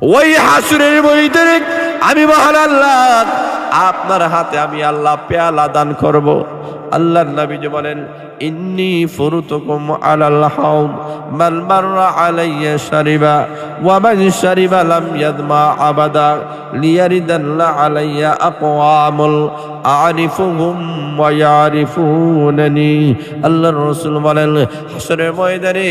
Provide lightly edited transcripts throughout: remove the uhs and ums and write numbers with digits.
ওই হাসরের ময়দানে আমি মহান আল্লাহ আপনার হাতে আমি আল্লাহ পেয়ালা দান করব। আল্লাহর নবী যে বলেন, ইন্নী ফুরুতুকুম আলাল হাউদ মান মাররা আলাইয়া শারিবা ওয়া মান শারিবা লাম ইয়াদমা আবাদা লিয়ারিদাল্লা আলাইয়া আকওয়ামুল আরিফুহুম ওয়া ইয়ারিফুনানি। আল্লাহর রাসূল বলেন, হাসরের ময়দানে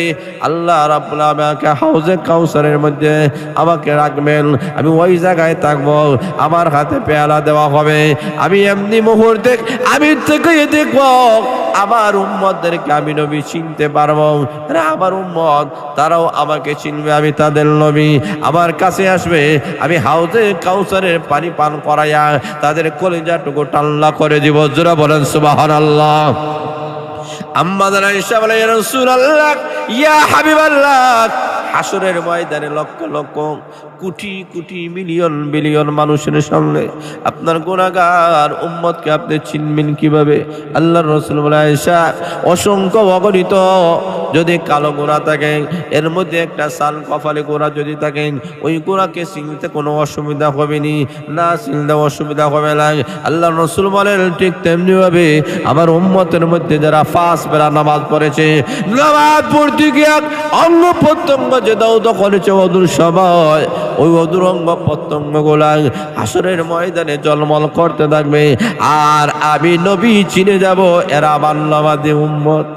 আল্লাহ রাব্বুল আলামিন আমাকে হাউজে কাউসারের মধ্যে আমাকে রাখবেন। আমি ওই জায়গায় থাকবো, আমার হাতে পেয়ালা দেওয়া হবে। আমি এমনি মুহূর্তে আমি থেকে দেখবো আমার উম্মতদেরকে আমি নবী চিনতে পারবো। আমার উম্মত তারাও আমাকে চিনবে, আমি তাদের নবী। আমার কাছে আসবে, আমি হাউজে কাউসারের পানি পান করাইয়া তাদের কলিজাটুকু টাল্লা করে দিব। জোরা বলেন সুবহানাল্লাহ। আম্মা জান আয়েশা বলে, ইয়া রাসূলুল্লাহ, ইয়া হাবিবাল্লাহ, হাসরের ময়দানে লক্ষ লক্ষ কোটি কোটি মিলিয়ন বিলিয়ন মানুষের সামনে আপনার গুনাহগার উম্মতকে আপনি চিনবেন কিভাবে? আল্লাহর রাসূল বলে, আয়েশা, অসংখ্য অগণিত যদি কালো গোনা থাকে, এর মধ্যে একটা সাল কপালে গোনা যদি থাকে, ওই গোনাকে চিনতে কোনো অসুবিধা হবে না, চিনতে অসুবিধা হবে না। আল্লাহর রাসূল বলেন, ঠিক তেমনি ভাবে আমার উম্মতের মধ্যে যারা 5 বেলা নামাজ পড়েছে, নামাজ পড়তে গিয়ে অঙ্গ প্রত্যঙ্গ যে দাউদ করেছে ওদুর সময়, ওই অদূর অঙ্গ প্রত্যঙ্গ গুলা হাসরের ময়দানে জলমল করতে থাকবে। আর আমি নবী চিনে যাব, এরা আমার নামাজি উম্মত।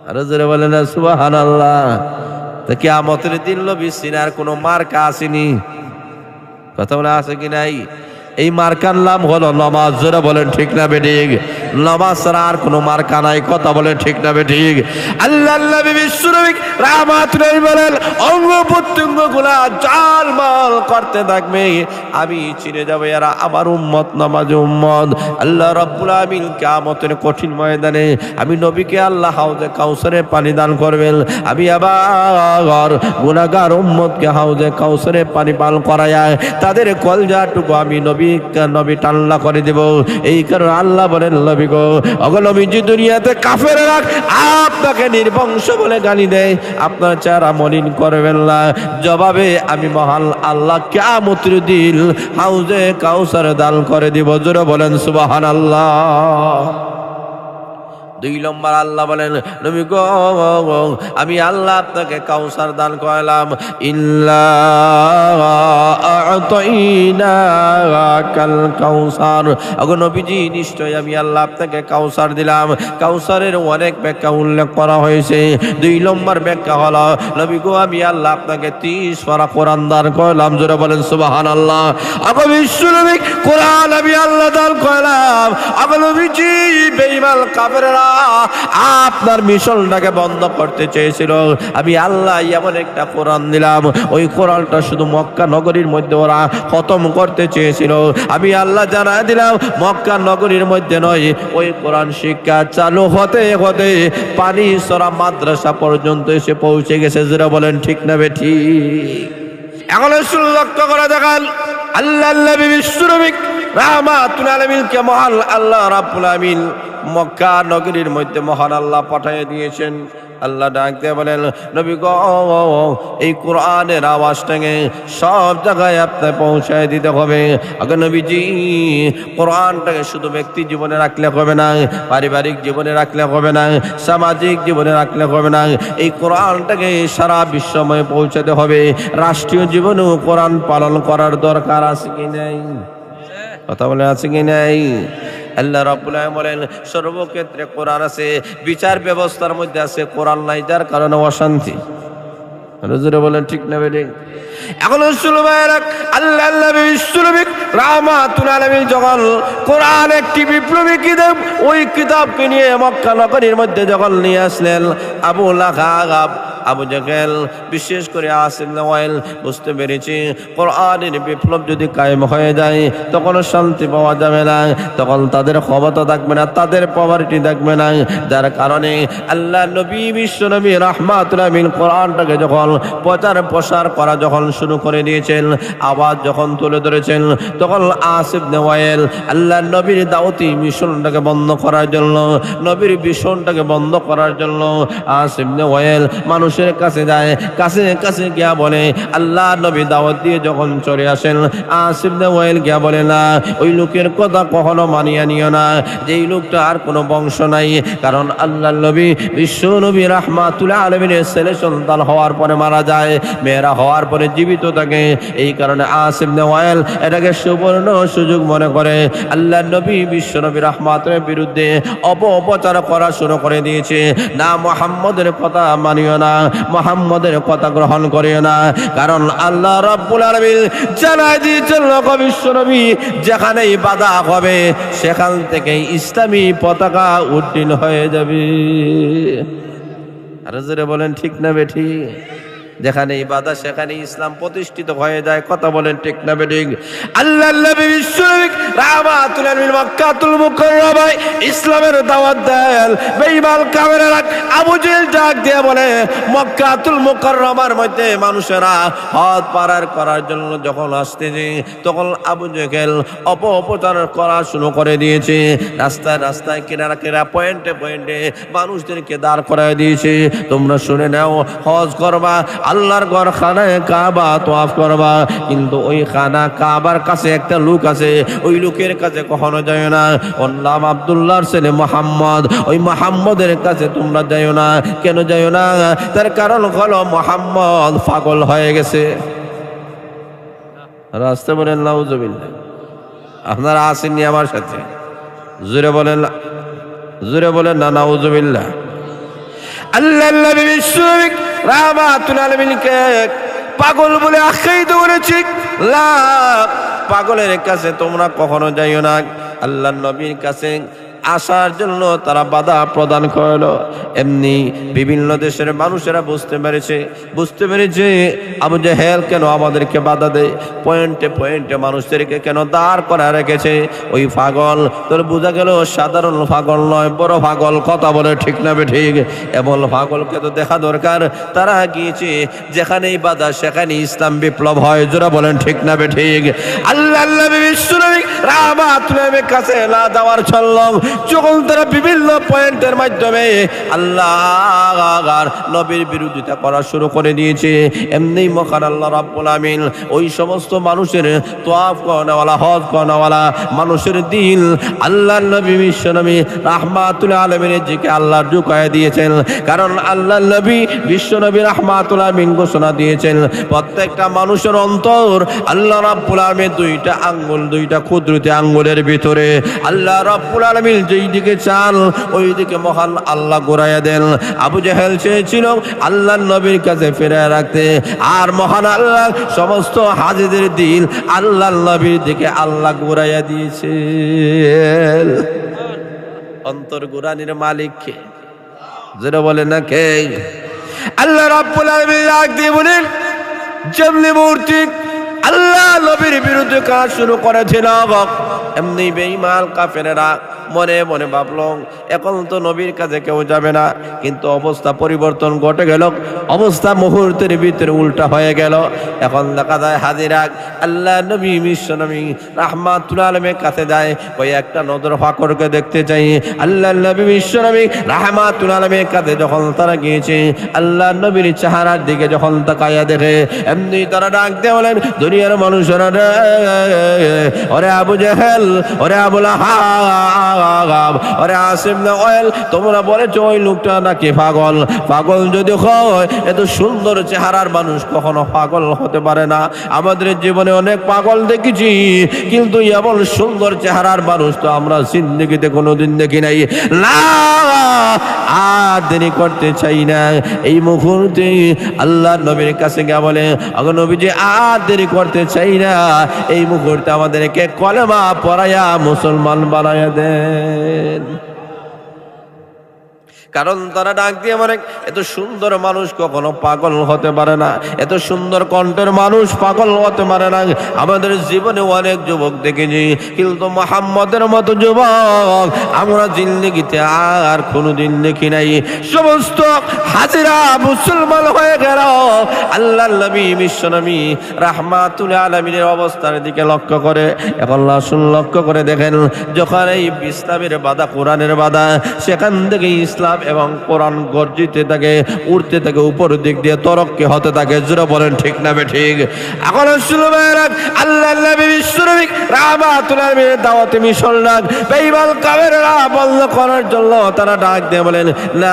আরো জোরে বলেন না সুবহানাল্লাহ। তো কিয়ামতের দিন নবী চিনার কোনো মার্কা আসেনি, কথা বলে আছে কি নাই? এই মার্কার নাম হলো নামাজ। জোরে বলেন ঠিক না বেঠিক? নামাজ ছাড়া আর কোনো মার্কা নাই, কথা বলেন ঠিক না বেঠিক? আল্লাহর নবী বিশ্বনবী রাহমাতুল্লাহ বলেন, অঙ্গ প্রত্যঙ্গ গুলা জালমাল করতে থাকবে, আমি চিনে যাব এরা আমার উম্মত, নামাজি উম্মত। আল্লাহ রাব্বুল আলামিন কিয়ামতের কঠিন ময়দানে আমি নবীকে আল্লাহ হাউজে কাউসারে পানি দান করবেন। আমি আবার গুনাহগার উম্মতকে হাউজে কাউসারে পানি পান করায়া তাদের কলজাটুকু আমি নবী টাল্লা করে দেব। এই কারণে আল্লাহ বলেন, নবী গো, ওগো নবীজি, দুনিয়াতে কাফেররা আপনাকে নির্বংশ বলে গালি দেয়, আপনার চেহারা মলিন করবেন না। জবাবে আমি মহান আল্লাহ কিয়ামতের দিন হাউজে কাউসার দান করে দিব। জোরে বলেন সুবহানাল্লাহ। 2 নম্বর আল্লাহ বলেন, নবী গো, আমি আল্লাহ আপনাকে কাউসার দান করলাম। ইল্লা আ'তাইনাকাল কাউসার। ওগো নবীজি, নিশ্চয় আমি আল্লাহ আপনাকে কাউসার দিলাম। কাউসারের অনেক ব্যাখ্যা উল্লেখ করা হয়েছে। 2 নম্বর ব্যাখ্যা হলো, নবী গো, আমি আল্লাহ আপনাকে 30 পারা কোরআন দান করলাম। জোরে বলেন সুবহানাল্লাহ। ওগো বিশ্বনবী, কোরআন আমি আল্লাহ দান করলাম। ওগো নবীজি, বেঈমান কাফেররা আপনার মিশনটাকে বন্ধ করতে চেয়েছিল, আমি আল্লাহ এমন একটা কোরআন দিলাম, ওই কোরআনটা শুধু মক্কা নগরীর মধ্যে ওরা খতম করতে চেয়েছিল, আমি আল্লাহ জানা দিলাম মক্কা নগরীর মধ্যে নয়, ওই কোরআন শিক্ষা চালু হতে হতে পানি সরা মাদ্রাসা পর্যন্ত এসে পৌঁছে গেছে। যারা বলেন ঠিক না বেঠিক? এখন লক্ষ্য করে দেখান, আল্লাহ নবী বিশ্বনবী রাহমাতুল আলামিনকে মহান আল্লাহ রাব্বুল আলামিন মক্কা নগরীর মধ্যে মহান আল্লাহ পাঠিয়ে দিয়েছেন। আল্লাহ ডাকতে বলেন, নবী গো, এই কোরআনের আওয়াজটাকে সব জায়গায় আপনি পৌঁছায় দিতে হবে। আগে নবীজি, কোরআনটাকে শুধু ব্যক্তি জীবনে রাখলে হবে না, পারিবারিক জীবনে রাখলে হবে না, সামাজিক জীবনে রাখলে হবে না, এই কোরআনটাকে সারা বিশ্বময় পৌঁছাতে হবে। রাষ্ট্রীয় জীবনেও কোরআন পালন করার দরকার আছে কি নাই? কথা বলে আছে কি নাই? আল্লাহ রাব্বুল আলামিন বলেন, সর্বক্ষেত্রে কোরআন আছে, বিচার ব্যবস্থার মধ্যে আছে কোরআন নাই, যার কারণে অশান্তি। হুজুরে বলেন ঠিক না বেঠিক? এখন আল্লাহ নবী বিশ্বনবী রাহমাতুল আলামিন যখন কোরআন একটি বিপ্লবী কিতাব, ওই কিতাবকে নিয়ে মক্কা নগরীর মধ্যে যখন নিয়ে আসলেন, আবু লাহাব, আবু জাহেল, বিশেষ করে আসিফ ইবনে ওয়াইল বুঝতে পেরেছি কোরআনের বিপ্লব যদি কায়েম হয়ে যায় তখন শান্তি পাওয়া যাবে না, তখন তাদের ক্ষমতা থাকবে না, তাদের পাওয়ারিটি থাকবে না। যার কারণে আল্লাহ নবী বিশ্বনবী রাহমাতুল আলামিন কোরআনটাকে যখন প্রচার প্রসার করা যখন শুরু করে দিয়েছেন, আওয়াজ যখন তুলে ধরেছেন, তখন আসিফ ইবনে ওয়াইল আল্লাহ নবীর দাওয়াতি মিশনটাকে বন্ধ করার জন্য, নবীর মিশনটাকে বন্ধ করার জন্য আসিফ ইবনে ওয়াইল মানুষ মানুষের কাছে যায়, কাছে কাছে গিয়া বলে আল্লাহ নবী দাওয়াত দিয়ে যখন চলে আসেন, আস ইবনে ওয়াইল গিয়া বলে না, ওই লোকের কথা কখনো মানিয়া নিও না, যেই লোকটা আর কোনো বংশ নাই। কারণ আল্লাহ নবী বিশ্ব নবী রাহমাতুল আলামিনের ছেলে সন্তান হওয়ার পরে মারা যায়, মেয়েরা হওয়ার পরে জীবিত থাকে। এই কারণে আস ইবনে ওয়াইল এটাকে সুবর্ণ সুযোগ মনে করে আল্লাহ নবী বিশ্ব নবী রাহমাতের বিরুদ্ধে অপপ্রচার করা শুরু করে দিয়েছে। না, মুহাম্মদের কথা মানিও না, মুহাম্মদের কথা গ্রহণ করিও না। কারণ আল্লাহ রাব্বুল আলামিন জানাই দিয়েছেন বিশ্ব নবী যেখানেই বাধা হবে সেখান থেকে ইসলামী পতাকা উড্ডীন হয়ে যাবে। আর জোরে বলেন ঠিক না বেঠি? যেখানে বাধা সেখানে ইসলাম প্রতিষ্ঠিত হয়ে যায়। কথা বলেন ঠিক না বেঠিক? আল্লাহ নবী বিশ্বনবী রাহমাতুল আলামিন মক্কাতুল মুকাররমায় ইসলামের দাওয়াত দেন। বেঈমান কাফেররা আবু জেহেল ডাক দিয়ে বলে মক্কাতুল মুকাররমার মধ্যে মানুষেরা হজ পারার করার জন্য যখন আসতেছে তখন আবু জেহেল অপপ্রচার করা শুরু করে দিয়েছে। রাস্তায় রাস্তায় কিনারা কিনারা পয়েন্টে পয়েন্টে মানুষদেরকে দাঁড় করায় দিয়েছে, তোমরা শুনে নাও, হজ করবা, আল্লাহর ঘর খানায় কাবা তওয়াফ করবা, কিন্তু ওই খানা কাবার কাছে একটা লোক আছে, ওই লোকের কাছে কখনো যায় না। ওর নাম আব্দুল্লাহর ছেলে মুহাম্মদ, ওই মুহাম্মদের কাছে তোমরা যাইও না। কেন যাইও না? তার কারণ হলো মুহাম্মদ পাগল হয়ে গেছে। রাস্তা বলেন নাউজুবিল্লাহ। আপনারা আসেননি আমার সাথে? জোরে বলেন, জোরে বলেন না নাউজুবিল্লাহ। আল্লাহ নবী বিশ্বনবী রাহমাতুল আলামিনকে পাগল বলে আখ্যায়িত করেছে। লা, পাগলের কাছে তোমরা কখনো যাইও না। আল্লাহ নবীর কাছে আসার জন্য তারা বাধা প্রদান করলো। এমনি বিভিন্ন দেশের মানুষেরা বুঝতে পেরেছে আবু জেহেল কেন আমাদেরকে বাধা দেয়, পয়েন্টে পয়েন্টে মানুষদেরকে কেন দাঁড় করা রেখেছে। ওই পাগল তোর বোঝা গেল সাধারণ পাগল নয়, বড় পাগল। কথা বলে ঠিক না ঠিক? এমন পাগলকে তো দেখা দরকার। তারা গিয়েছে যেখানেই বাধা সেখানে ইসলাম বিপ্লব হয়। জোরা বলেন ঠিক না ঠিক? আল্লাহ নবী বিশ্বনবী রাহমাতুল আলামিনের কাছে না যাওয়ার ছল্লম যখন তারা বিভিন্ন পয়েন্টের মাধ্যমে আল্লাহ নবীর বিরোধিতা করা শুরু করে দিয়েছে, এমনি মহান আল্লাহ রাব্বুল আমিন ওই সমস্ত মানুষের তওয়াফ করাওয়ালা, হজ করাওয়ালা মানুষের দিল আল্লাহর নবী বিশ্বনবী রাহমাতুল আলামিনের দিকে আল্লাহ ঝুঁকায় দিয়েছেন। কারণ আল্লাহর নবী বিশ্বনবী রাহমাতুল আলামিন ঘোষণা দিয়েছেন প্রত্যেকটা মানুষের অন্তর আল্লাহ রাব্বুল আমিন দুইটা আঙ্গুল, দুইটা ক্ষুদ্রতে আঙ্গুলের ভিতরে আল্লাহ রাব্বুল আলামিন যেই দিকে চান ওই দিকে মহান আল্লাহ ঘুরাইয়া দেন। আবু জেহেল চেয়েছিল আল্লাহর নবীর কাছে ফিরিয়ে রাখতে, আর মহান আল্লাহ সমস্ত হাজিদের দিল আল্লাহর নবীর দিকে আল্লাহ ঘুরাইয়া দিয়েছে। অন্তর ঘুরানির মালিক কে? যেটা বলে না কে? আল্লাহ রাব্বুল আলামিন ডাক দিয়ে বলেন যেমনি মূর্তি আল্লাহ নবীর বিরুদ্ধে কাজ শুরু করেছিল, এমনি বেঈমান কাফেরেরা মনে মনে ভাবল এখন তো নবীর কাছে কেউ যাবে না। কিন্তু অবস্থা পরিবর্তন ঘটে গেল, অবস্থা মুহূর্তের ভিতরে উল্টা হয়ে গেল। এখন দেখা যায় হাজিরা আল্লাহ নবী বিশ্বনবী রাহমাতুল আলামিনের কাছে যায়, ওই একটা নজর ফাকরকে দেখতে চাই। আল্লাহ নবী বিশ্বনবী রাহমাতুল আলামিনের কাছে যখন তারা গিয়েছে, আল্লাহ নবীর চেহারার দিকে যখন তাকায়া দেখে, এমনি তারা ডাক দিয়ে বলেন দুনিয়ার মানুষেরা রে, ওরে আবু জেহেল, ওরে আবু লাহাব, ওরে আস ইবনে ওয়াইল, তোমরা বলেছো ওই লোকটা নাকি পাগল। পাগল যদি হয় এত সুন্দর চেহারার মানুষ কখনো পাগল হতে পারে না। আমাদের জীবনে অনেক পাগল দেখেছি, কিন্তু এমন সুন্দর চেহারার মানুষ তো আমরা জিন্দেগিতে কোনোদিন দেখি নাই। না, আর দেরি করতে চাই না। এই মুহূর্তে আল্লাহ নবীর কাছে গিয়ে বলে আগে নবীজি আর দেরি করতে চাই না, এই মুহূর্তে আমাদেরকে কলেমা পড়ায়া মুসলমান বানায়া দেন। কারণ তারা ডাক দিয়ে মানে এত সুন্দর মানুষ কখনো পাগল হতে পারে না, এত সুন্দর কণ্ঠের মানুষ পাগল হতে পারে না। আমাদের জীবনে অনেক যুবক দেখেছি, কিন্তু মুহাম্মদের মতো যুবক আমরা জিন্দেগিতে আর কোনোদিন দেখি নাই। সমস্ত হাজিরা মুসলমান হয়ে গেল। আল্লাহ নবী বিশ্বনবী রাহমাতুল আলামিনের অবস্থার দিকে লক্ষ্য করে, এখন আসুন লক্ষ্য করে দেখেন, যখন এই ইসলামের বাধা, কোরআনের বাধা, সেখান থেকে ইসলাম এবং কোরআন গর্জিতে থাকে, উড়তে থাকে, উপর দিক দিয়ে তরক্কি হতে থাকে। জোরে বলেন ঠিক না ঠিক? এখন আল্লাহ নবী বিশ্বনবী রাহমাতুল আলামিন দাওয়াতে মিশন ডাক বেঈমান কাফেররা বন্ধ করার জন্য তারা ডাক দিয়ে বলেন না,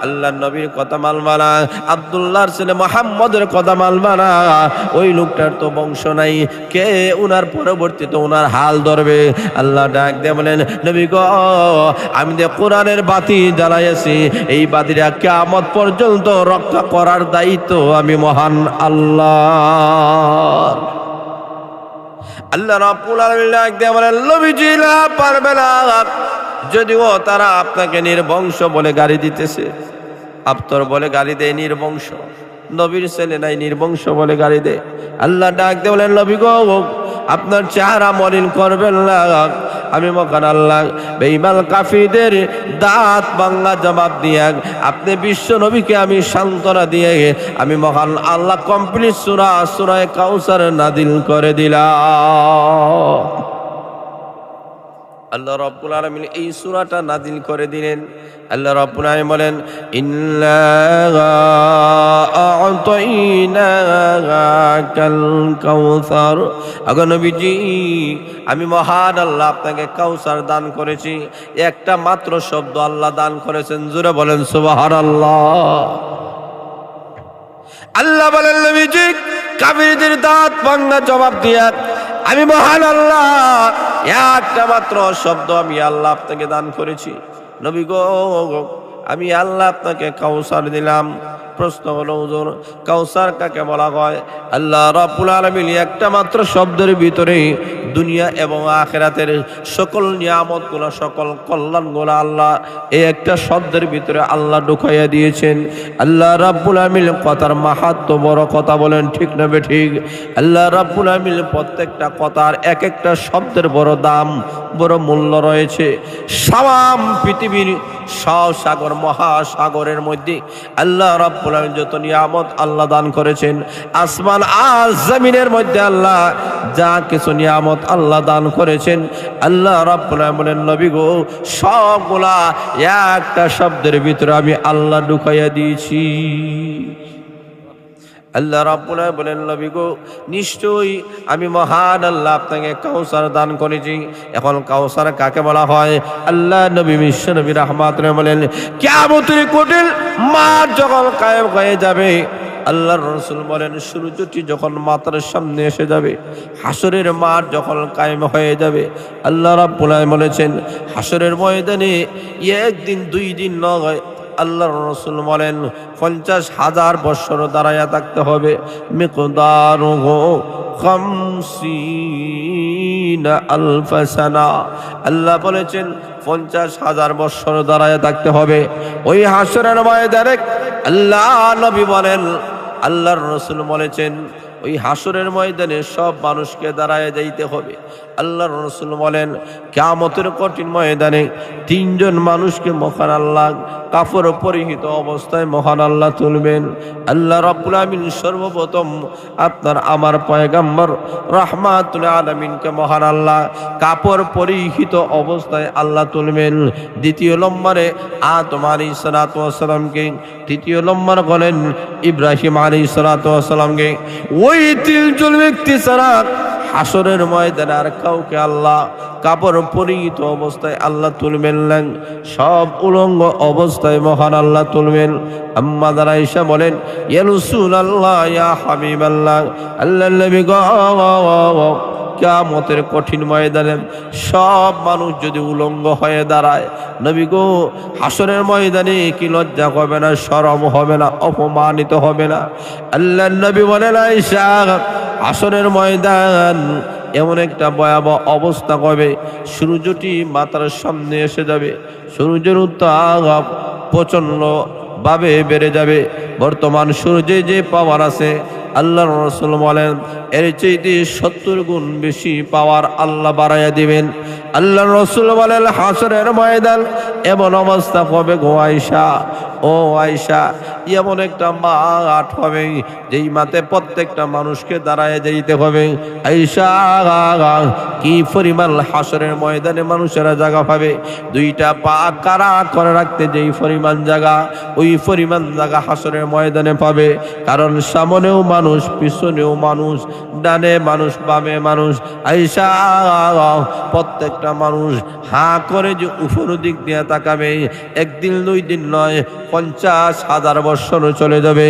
আল্লাহ নবীর কথা মানবা না, আব্দুল্লাহর ছেলে মুহাম্মদের কথা মানবা না, ওই লোকটার তো বংশ নাই, কে উনার পরবর্তীতে উনার হাল ধরবে? আল্লাহ ডাক দিয়ে বলেন নবী গো, আমি যে কোরআনের বাতি জ্বালাইছি, এই বাতিটা কিয়ামত পর্যন্ত রক্ষা করার দায়িত্ব আমি মহান আল্লাহ। আল্লাহ রাব্বুল আলামিন ডাক দিয়ে বলেন নবীজি না, পারবে না। যদিও তারা আপনাকে নির্বংশ বলে গালি দিতেছে, আবতর বলে গালি দেয়, নির্বংশ, নবীর ছেলে নাই নির্বংশ বলে গালি দেয়। আল্লাহ ডাক দিয়ে বলেন নবী গো, আপনার চেহারা মলিন করবেন না। আমি মহান আল্লাহ বেঈমান কাফিরদের দাঁত ভাঙা জবাব দিয়ে আপনি বিশ্ব নবীকে আমি সান্ত্বনা দিয়ে আমি মহান আল্লাহ কমপ্লিট সূরা কাউসার নাযিল করে দিলাম। আল্লাহ রাব্বুল আলামিন এই সূরাটা নাযিল করে দিলেন। আল্লাহ রাব্বুল আলামিন বলেন ইন্না আ'তাইনাকাল কাউসার। আগো নবীজি, আমি মহান আল্লাহ আপনাকে কাউসার দান করেছি। একটা মাত্র শব্দ আল্লাহ দান করেছেন, জোরে বলেন সুবহানাল্লাহ। আল্লাহ বলেন নবীজি, কাফিরদের দাঁত ভাঙা জবাব দিয়া আমি মহান আল্লাহ একটা মাত্র শব্দ আমি আল্লাহ আপনাকে দান করেছি। নবী গো, আমি আল্লাহ আপনাকে কাউসার দিলাম। প্রশ্ন হলো হুজুর, কাউসার কাকে বলা হয়? আল্লাহ রাব্বুল আলামিন একটা মাত্র শব্দের ভিতরে দুনিয়া এবং আখিরাতের সকল নিয়ামতগুলো, সকল কল্যাণগুলো আল্লাহ এই একটা শব্দের ভিতরে আল্লাহ ঢুকাইয়া দিয়েছেন। আল্লাহ রাব্বুল আলামিন কথার মাহাত্ম্য বড়, কথা বলেন ঠিক না ঠিক? আল্লাহ রাব্বুল আলামিন প্রত্যেকটা কথার এক একটা শব্দের বড় দাম, বড় মূল্য রয়েছে। সামাম পৃথিবীর সাগর মহাসাগরের মধ্যে আল্লাহ রাব্বুল আলামিন যত নিয়ামত আল্লাহ দান করেছেন, আসমান আর জমিনের মধ্যে আল্লাহ যা কিছু নিয়ামত আল্লাহ দান করেছেন, আল্লাহ রাব্বুল আলামিন বলেন নবী গো, সবগুলা একটা শব্দের ভিতরে আমি আল্লাহ ঢুকাইয়া দিয়েছি। আল্লাহ রাব্বুল আলামিন বলেন নবী গো, নিশ্চয়ই আমি মহান আল্লাহ আপনাকে কাউসার দান করেছি। এখন কাউসার কাকে বলা হয়? আল্লাহ নবী বিশ্ব নবী রাহমাতুল্লাহ আলাইহি বলেন কিয়ামতের কঠিন মাঠ যখন কায়েম হয়ে যাবে, আল্লাহর রাসূল বলেন সূর্যটি যখন মাথার সামনে এসে যাবে, হাসরের মাঠ যখন কায়েম হয়ে যাবে, আল্লাহ রাব্বুল আলামিন বলেছেন হাসরের ময়দানে একদিন দুই দিন নয়, আল্লাহর রাসূল বলেন 50,000 বছর দাঁড়ায়া থাকতে হবে। মিকদারুহু 50 আলফ সানা। আল্লাহ বলেছেন 50,000 বছর দাঁড়ায়া থাকতে হবে ওই হাসরের ময়দানে। আল্লাহ নবী বলেন, আল্লাহর রাসূল বলেছেন ওই হাসরের ময়দানে সব মানুষকে দাঁড়ায় যাইতে হবে। আল্লাহর রাসূল বলেন কিয়ামতের কঠিন ময়দানে তিনজন মানুষকে মহান আল্লাহ কাফর পরিহিত অবস্থায় মহান আল্লাহ তুলবেন। আল্লাহ রাব্বুল আলামিন সর্বপ্রথম আপনার আমার পয়গম্বর রাহমাতুল আলামিনকে মহান আল্লাহ কাপড় পরিহিত অবস্থায় আল্লাহ তুলবেন। দ্বিতীয় নম্বরে আদম আলাইহিস সালাতু ওয়াস সালামকে, তৃতীয় নম্বর বলেন ইব্রাহিম আলাইহিস সালাতু ওয়াস সালামকে। ওই তিনজন ব্যক্তি ছাড়া হাসরের ময়দানে আর কাউকে আল্লাহ কাপড় পরিহিত অবস্থায় আল্লাহ তুলবেন না, সব উলঙ্গ অবস্থায় মহান আল্লাহ তুলবেন। আম্মা আয়েশা বলেন ইয়া রাসূলুল্লাহ, ইয়া হাবিবাল্লাহ, আল্লাহর নবী গো, কিয়ামতের কঠিন ময়দানে সব মানুষ যদি উলঙ্গ হয়ে দাঁড়ায়, নবী গো হাসরের ময়দানে কি লজ্জা হবে না, শরম হবে না, অপমানিত হবে না? আল্লাহর নবী বলেন আয়েশা, হাসরের ময়দান এমন একটা ভয়াবহ অবস্থা হবে, সূর্যটি মাথার সামনে এসে যাবে, সূর্যের উত্তাপ প্রচন্ড ভাবে বেড়ে যাবে, বর্তমান সূর্যে যে পাওয়ার আছে, আল্লাহর রাসূল বলেন এর চাইতে 70 গুণ বেশি পাওয়ার আল্লাহ বাড়াইয়া দিবেন। আল্লাহর রাসূল বলেন হাসরের ময়দান এমন অবস্থা হবে গো আয়েশা, ও আয়েশা, এমন একটা মাঠ হবে যেই মাঠে প্রত্যেকটা মানুষকে দাঁড়ায় যাইতে হবে। আয়েশা, কি পরিমাণ হাসরের ময়দানে মানুষেরা জায়গা পাবে, দুইটা পা কারা করে রাখতে যেই পরিমাণ জায়গা, ওই পরিমাণ জায়গা হাসরের ময়দানে পাবে। কারণ সামনেও মানুষ, পিছনেও মানুষ, ডানে মানুষ, বামে মানুষ। আয়েশা, প্রত্যেকটা মানুষ হা করে যে উপর দিক দিয়ে তাকাবে, একদিন 2 দিন নয়, 50,000 বছর চলে যাবে।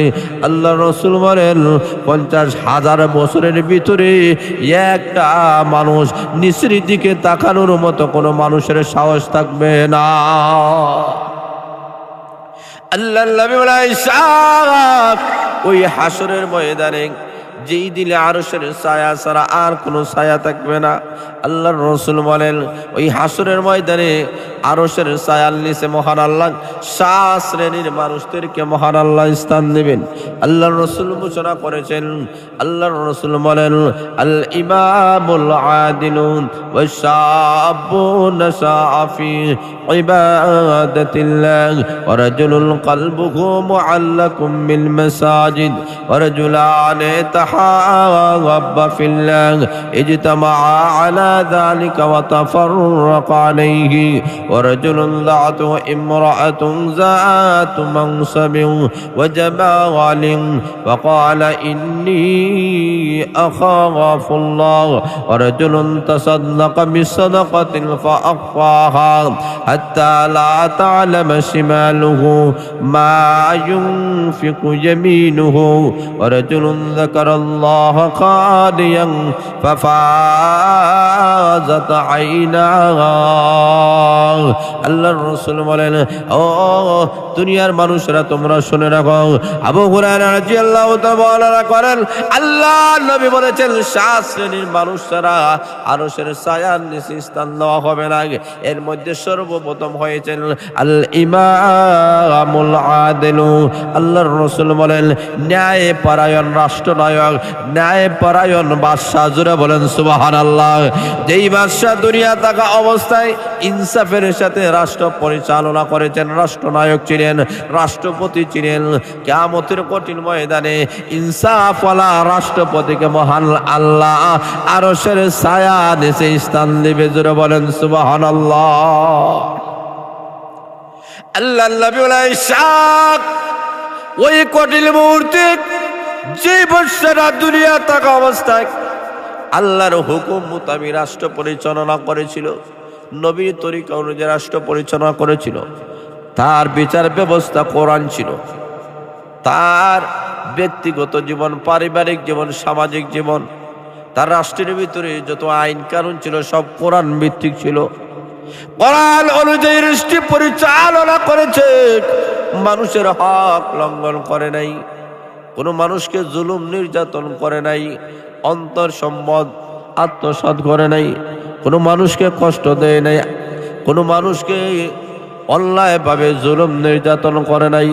আল্লাহ রাসূল বলেন 50,000 বছরের ভিতরে একটা মানুষ নিচের দিকে তাকানোর মতো কোনো মানুষের সাহস থাকবে না। আল্লাহ নবী বলেন আয়েশা, ওই হাসরের ময়দানে যেই দিলে আরশের ছায়া ছাড়া আর কোনো ছায়া থাকবে না। আল্লাহর রাসূল বলেন ওই হাসরের ময়দানে আরশের ছায়ার নিচে মহান আল্লাহ 7 শ্রেণীর মানুষদেরকে মহান আল্লাহ স্থান দেবেন। আল্লাহর রাসূল ঘোষণা করেছেন, আল্লাহর রাসূল বলেন আল ইমামুল আদিলুন ওয়া শাবুন নাশা ফি ইবাদাতিল্লাহ ওয়া রাজুলুন কলবুহু মুআল্লাকুম বিল মাসাজিদ ওয়া রাজুলান তাহাব্বা ফিল্লাহ ইজতামাআ আলা যালিকা ওয়া তাফাররাকা আলাইহি ওয়া রাজুলুন দাআতু ইমরাআতুন যাতু মানসাবিন ওয়া জামালিন ওয়া ক্বালা ইন্নী আখাফুল্লাহ ওয়া রাজুলুন তাসাদদাকা বিসাদাকাতিন ফাআখফাহা হাত্তা লা তা'লামা শিমালুহু মা ইউনফিকু ইয়ামিনুহু ওয়া রাজুলুন যাকারাল্লাহা খালিয়ান ফাফাযাত আইনাহা। আল্লাহর রাসূল বলেন, ও দুনিয়ার মানুষরা তোমরা শুনে রাখো, আবু হুরায়রা রাদিয়াল্লাহু তাআলা করেন আল্লাহর নবী বলেছেন 7 শ্রেণীর মানুষরা আরশের ছায়ার নিচে স্থান দেওয়া হবে না। এর মধ্যে সর্বপ্রথম হয়েছেন আল ইমামুল আদিলু। আল্লাহর রাসূল বলেন ন্যায় পরায়ণ রাষ্ট্রনায়ক, ন্যায় পরায়ণ বাদশা। জোরে বলেন সুবহানাল্লাহ। যেই বাদশা দুনিয়া থাকা অবস্থায় ইনসাফের সাথে রাষ্ট্র পরিচালনা করেছেন, রাষ্ট্রনায়ক ছিলেন, রাষ্ট্রপতি ছিলেন, কিয়ামতের কঠিন ময়দানে ইনসাফওয়ালা রাষ্ট্রপতিকে মহান আল্লাহ আরশের ছায়া নিচে স্থান দেবে। জোরে বলেন সুবহানাল্লাহ। আল্লাহর নবী বলেন ওই কঠিন মুহূর্তে যে বাদশারা দুনিয়া থাকা অবস্থায় আল্লাহর হুকুম মোতাবেক রাষ্ট্র পরিচালনা করেছিল, নবীর তরিকা অনুযায়ী রাষ্ট্র পরিচালনা করেছিল, তার বিচার ব্যবস্থা কোরআন ছিল, তার ব্যক্তিগত জীবন, পারিবারিক জীবন, সামাজিক জীবন, তার রাষ্ট্রের ভিতরে যত আইন কানুন ছিল সব কোরআন ভিত্তিক ছিল। কোরআন অনুযায়ী রাষ্ট্র পরিচালনা করেছে, মানুষের হক লঙ্ঘন করে নাই, কোনো মানুষকে জুলুম নির্যাতন করে নাই, অন্তর সম্পদ আত্মসাৎ করে নাই, কোনো মানুষকে কষ্ট দেয় নাই, কোনো মানুষকে অন্যায়ভাবে জুলুম নির্যাতন করে নাই,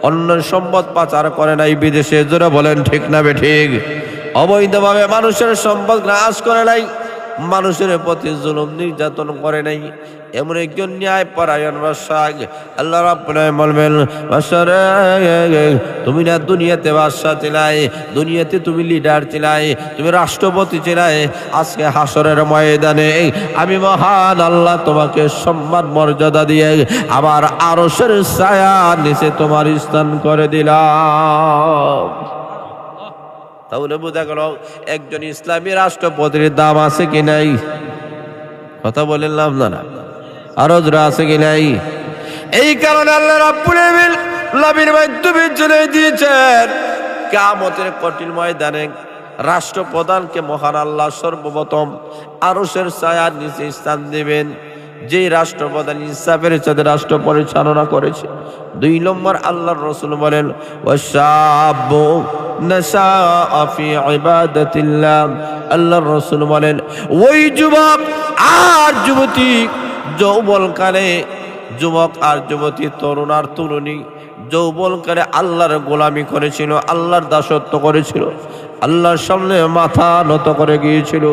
অন্যের সম্পদ পাচার করে নাই বিদেশে। জোরে বলেন ঠিক না বেঠিক? অবৈধভাবে মানুষের সম্পদ গ্রাস করে নাই, মানুষের প্রতি জুলুম নির্যাতন করে নাই। এমন একজন ন্যায় পরায়ণ বাদশা। আল্লাহ রাব্বুল আলামিন বলবেন, বাদশারে তুমি না দুনিয়াতে বাদশা ছিলাই, দুনিয়াতে তুমি লিডার ছিলাই, তুমি রাষ্ট্রপতি ছিলাই, আজকে হাসরের ময়দানে আমি মহান আল্লাহ তোমাকে সম্মান মর্যাদা দিয়ে আবার আরশের ছায়া নিচে তোমার স্থান করে দিলাম। তাহলে বোঝা গেল একজন ইসলামী রাষ্ট্রপতির দাম আছে কি নাই? কথা বললাম না, আরো জোরে আছে কি নাই? এই কারণে আল্লাহ রাব্বুল আলামিন নবীর মাধ্যমে জানিয়ে দিয়েছেন কিয়ামতের কঠিন ময়দানে রাষ্ট্রপ্রধানকে মহান আল্লাহ সর্বপ্রথম আরশের ছায়ার নিচে স্থান দিবেন। যে রাষ্ট্রপ্রধান ইনসাফের সাথে রাষ্ট্র পরিচালনা করেছে। 2 নম্বর আল্লাহর রাসূল বলেন ওয়াশাবু নাশা ফি ইবাদাতিল্লাহ। আল্লাহর রাসূল বলেন ওই যুবক আর যুবতী যৌবনকালে, যুবক আর যুবতী, তরুণ আর তরুণী যৌবনকালে আল্লাহর গোলামি করেছিল, আল্লাহর দাসত্ব করেছিল, আল্লাহর সামনে মাথা নত করে গিয়েছিল,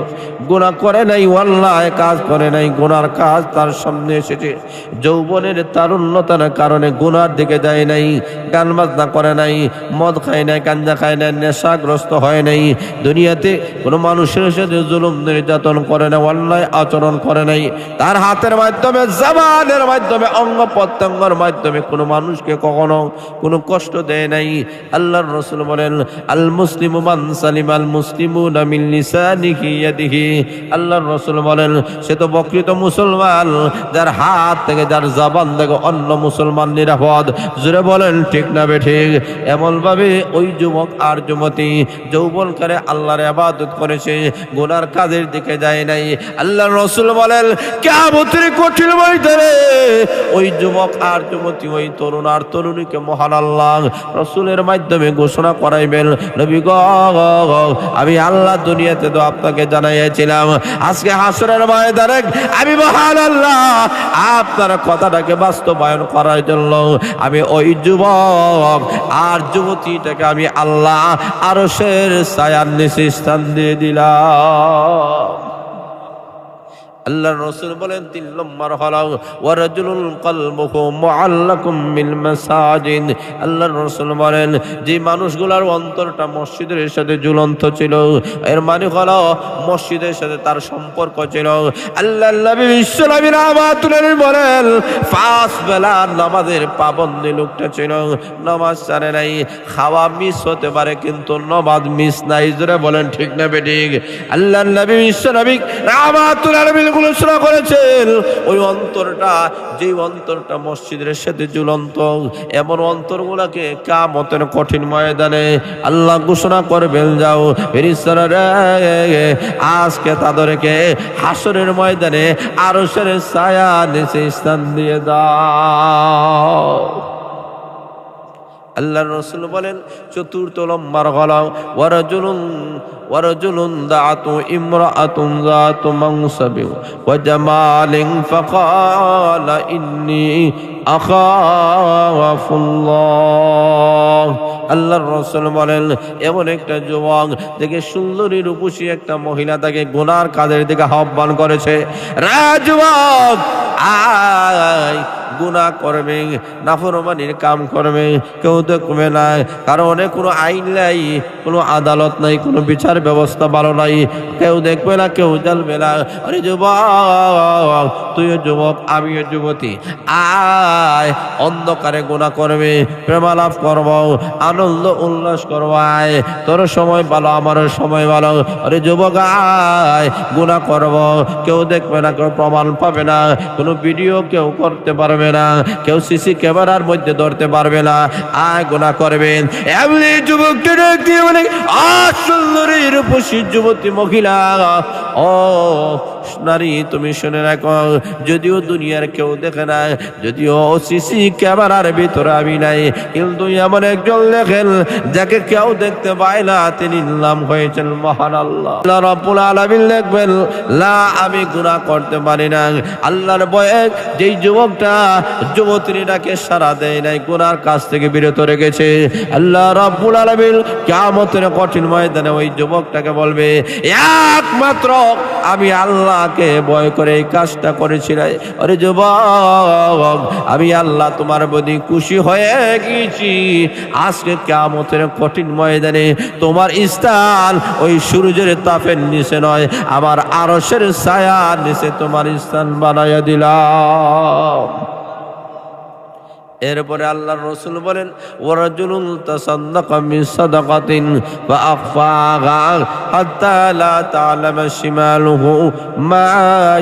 গুনাহ করে নাই, অন্যায় কাজ করে নাই, গুনার কাজ তার সামনে এসেছে। যৌবনের তারুণ্যতার কারণে গুনার দিকে যায় নাই, গান বাজনা করে নাই, মদ খায় নাই, গাঞ্জা খায় নাই, নেশাগ্রস্ত হয় নাই, দুনিয়াতে কোনো মানুষের সাথে জুলুম নির্যাতন করে না, অন্যায় আচরণ করে নাই, তার হাতের মাধ্যমে, জবানের মাধ্যমে, অঙ্গ প্রত্যঙ্গের মাধ্যমে কোনো মানুষকে কখনো কোনো কষ্ট দেয় নাই। আল্লাহর রাসূল বলেন, আল মুসলিমু মান সালিম আল মুসলিমুনা মিন লিসানিহি ইয়াদিহি। আল্লাহর রাসূল বলেন, সে তো প্রকৃত মুসলমান যার হাত থেকে, যার জবান থেকে অন্য মুসলমান নিরাপদ। জোরে বলেন ঠিক না বেঠিক? এমন ভাবে ওই যুবক আর যুবতী যৌবনকালে আল্লাহর ইবাদত করেছে, গুনার কাজের দিকে যায় নাই। আল্লাহর রাসূল বলেন, কিয়ামতের কঠিন ময়দানে ওই যুবক আর যুবতী, ওই তরুণ আর তরুণীকে মহান আল্লাহ রাসূলের মাধ্যমে ঘোষণা করাইবেন, নবী গো, আমি আল্লাহ দুনিয়াতে তো আপনাকে জানাইয়াছিলাম, আজকে হাসরের ময়দানে আমি মহান আল্লাহ আপনার কথাটাকে বাস্তবায়ন করার জন্য আমি ওই যুবক আর যুবতীটাকে আমি আল্লাহ আরশের ছায়ার নিচে স্থান দিয়ে দিলাম। আল্লাহর রাসূল বলেন, ৩ নম্বর হলো ওয়া রাজুলুল কলবুহু মুআল্লাকুম বিল মাসাজিদ। আল্লাহর রাসূল বলেন, যে মানুষগুলোর অন্তরটা মসজিদের সাথে ঝুলন্ত ছিল, এর মানে হলো মসজিদের সাথে তার সম্পর্ক ছিল। আল্লাহর নবী বিশ্বনবী রাহমাতুল্লাহ বলেন, ৫ বেলা নামাজের পাবন্দী লোকটা ছিল, নামাজ ছাড়ে নাই। খাওয়া মিস হতে পারে কিন্তু নামাজ মিস নাই। জোরে বলেন ঠিক না বেঠিক? আল্লাহর নবী বিশ্বনবী রাহমাতুল্লাহ ঘোষণা করেছেন, ওই অন্তরটা, যে অন্তরটা মসজিদের সাথে ঝুলন্ত, এমন অন্তরগুলাকে কিয়ামতের কঠিন ময়দানে আল্লাহ ঘোষণা করবেন, যাও ফেরেশতারা রে, আজকে তাদেরকে হাসরের ময়দানে আরশের ছায়া নিচে স্থান দিয়ে দাও। আল্লাহর রাসূল বলেন, ৪র্থ নম্বর হলো ওয়ারাজুলুন দাআতু ইমরাআতুন যাতু মানসাবিন ওয়া জামালিন ফাকালা ইন্নী আখাফুল্লাহ। আল্লাহর রাসূল বলেন, এমন একটা যুবক দেখে সুন্দরী রূপসী একটা মহিলা তাকে গুনার কাজের দিকে আহ্বান করেছে, রে যুবক আয়, গুনাহ করবে, নাফরমানির কাম করবে, কেউ দেখবে না, কারণ কোনো আইন নাই, কোনো আদালত নাই, কোনো বিচার ব্যবস্থা ভালো নাই, কেউ দেখবে না, কেউ জানবে না। আরে যুবক, তুইও যুবক, আমিও যুবতী, আয় অন্ধকারে গুনাহ করবে, প্রেমালাপ করব, আনন্দ উল্লাস করব, আয় তোর সময় ভালো, আমারও সময় ভালো। আরে যুবক আয়, গুনাহ করব, কেউ দেখবে না, কেউ প্রমাণ পাবে না, কোনো ভিডিও কেউ করতে পারবে না, কেউ সিসি ক্যামেরার মধ্যে ধরতে পারবে না, আয় গুনাহ করবেন। এমনি যুবকটি দিয়ে বলে, সুন্দরী রূপসী যুবতী মহিলা, ও নারী, তুমি শুনে রাখো, যদিও দুনিয়ার কেউ দেখে না, যদিও সিসি ক্যামেরার ভিতরে আমি নাই, কিন্তু এমন একজন দেখেন যাকে কেউ দেখতে পায় না, তিনি নাম হয়েছেন মহান আল্লাহ রাব্বুল আলামিন। দেখবেন লা, আমি গুনাহ করতে পারি না, আল্লাহর ভয়ে যেই যুবকটা যুবতীটাকে সারা দেয় নাই, গুনার কাছ থেকে বিরত রেখেছে, আল্লাহ রাব্বুল আলামিন কিয়ামতের কঠিন ময়দানে ওই যুবকটাকে বলবে, একমাত্র আমি আল্লাহকে ভয় করে এই কাজটা করেছিলাম। আরে যুবক, আমি আল্লাহ তোমার প্রতি খুশি হয়ে গেছি, আজকে কিয়ামতের কঠিন ময়দানে তোমার স্থান ওই সূর্যের তাপের নিচে নয়, আমার আরশের ছায়ার নিচে তোমার স্থান বানাইয়া দিলাম। এরপরে আল্লাহর রাসূল বলেন, ওয়ারাজুলুন তাসাদদাকা মিন সাদাকাতিন ওয়া আখফাহা হাত্তা লা তা'লামা শিমালুহু মা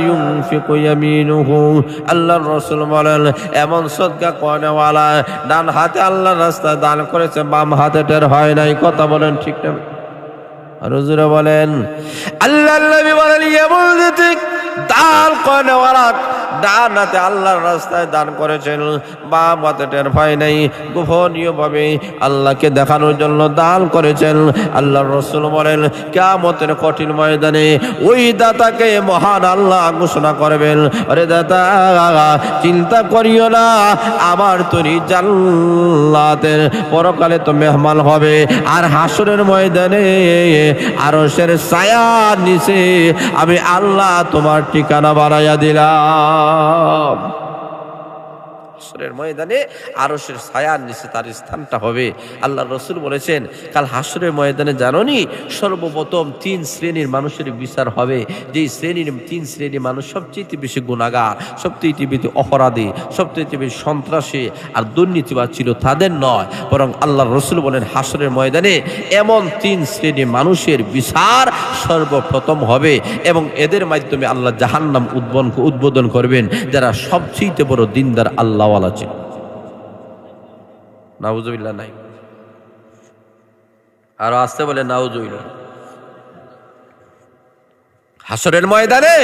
ইউনফিকু ইয়ামিনুহু। আল্লাহর রাসূল বলেন, এমন সদকা করেওয়ালা ডান হাতে আল্লাহর রাস্তায় দান করেছে, বাম হাতে টের হয় নাই। কথা বলেন ঠিক না? আর হুজুরে বলেন, আল্লাহর নবী বলেন, এমন দান করেওয়ালা ডান হাতে আল্লাহর রাস্তায় দান করেছেন, বাম হাতে টের পায় নাই, গোপনীয় ভাবে আল্লাহকে দেখানোর জন্য দান করেছেন। আল্লাহর রাসূল বলেন কিয়ামতের কঠিন ময়দানে ওই দাতাকে মহান আল্লাহ ঘোষণা করবেন, আরে দাতা চিন্তা করিও না, আমার তৈরি জান্নাতের পরকালে তো মেহমান হবে। আর হাসরের ময়দানে আরশের ছায়ার নিচে আমি আল্লাহ তোমার ঠিকানা বানাইয়া দিলাম। হাসরের ময়দানে আরশের ছায়ার নিচে তার স্থানটা হবে। আল্লাহ রাসূল বলেছেন কাল হাসরের ময়দানে জানোনি সর্বপ্রথম 3 শ্রেণীর মানুষের বিচার হবে। যেই শ্রেণীর 3 শ্রেণীর মানুষ সবচেয়ে বেশি গুনাহগার, সবচেয়ে বেশি অপরাধী, সবচেয়ে বেশি সন্ত্রাসী আর দুর্নীতিবাজ ছিল তাদের নয়, বরং আল্লাহ রাসূল বলেন হাসরের ময়দানে এমন 3 শ্রেণীর মানুষের বিচার সর্বপ্রথম হবে এবং এদের মাধ্যমে আল্লাহ জাহান্নাম উদ্বোধন করবেন যারা সবচেয়ে বড় দিনদার আল্লাহ ছিল। নাউজুবিল্লাহ নাই, আরো আসতে বলে নাউজুবিল্লাহ। হাসরের ময়দানে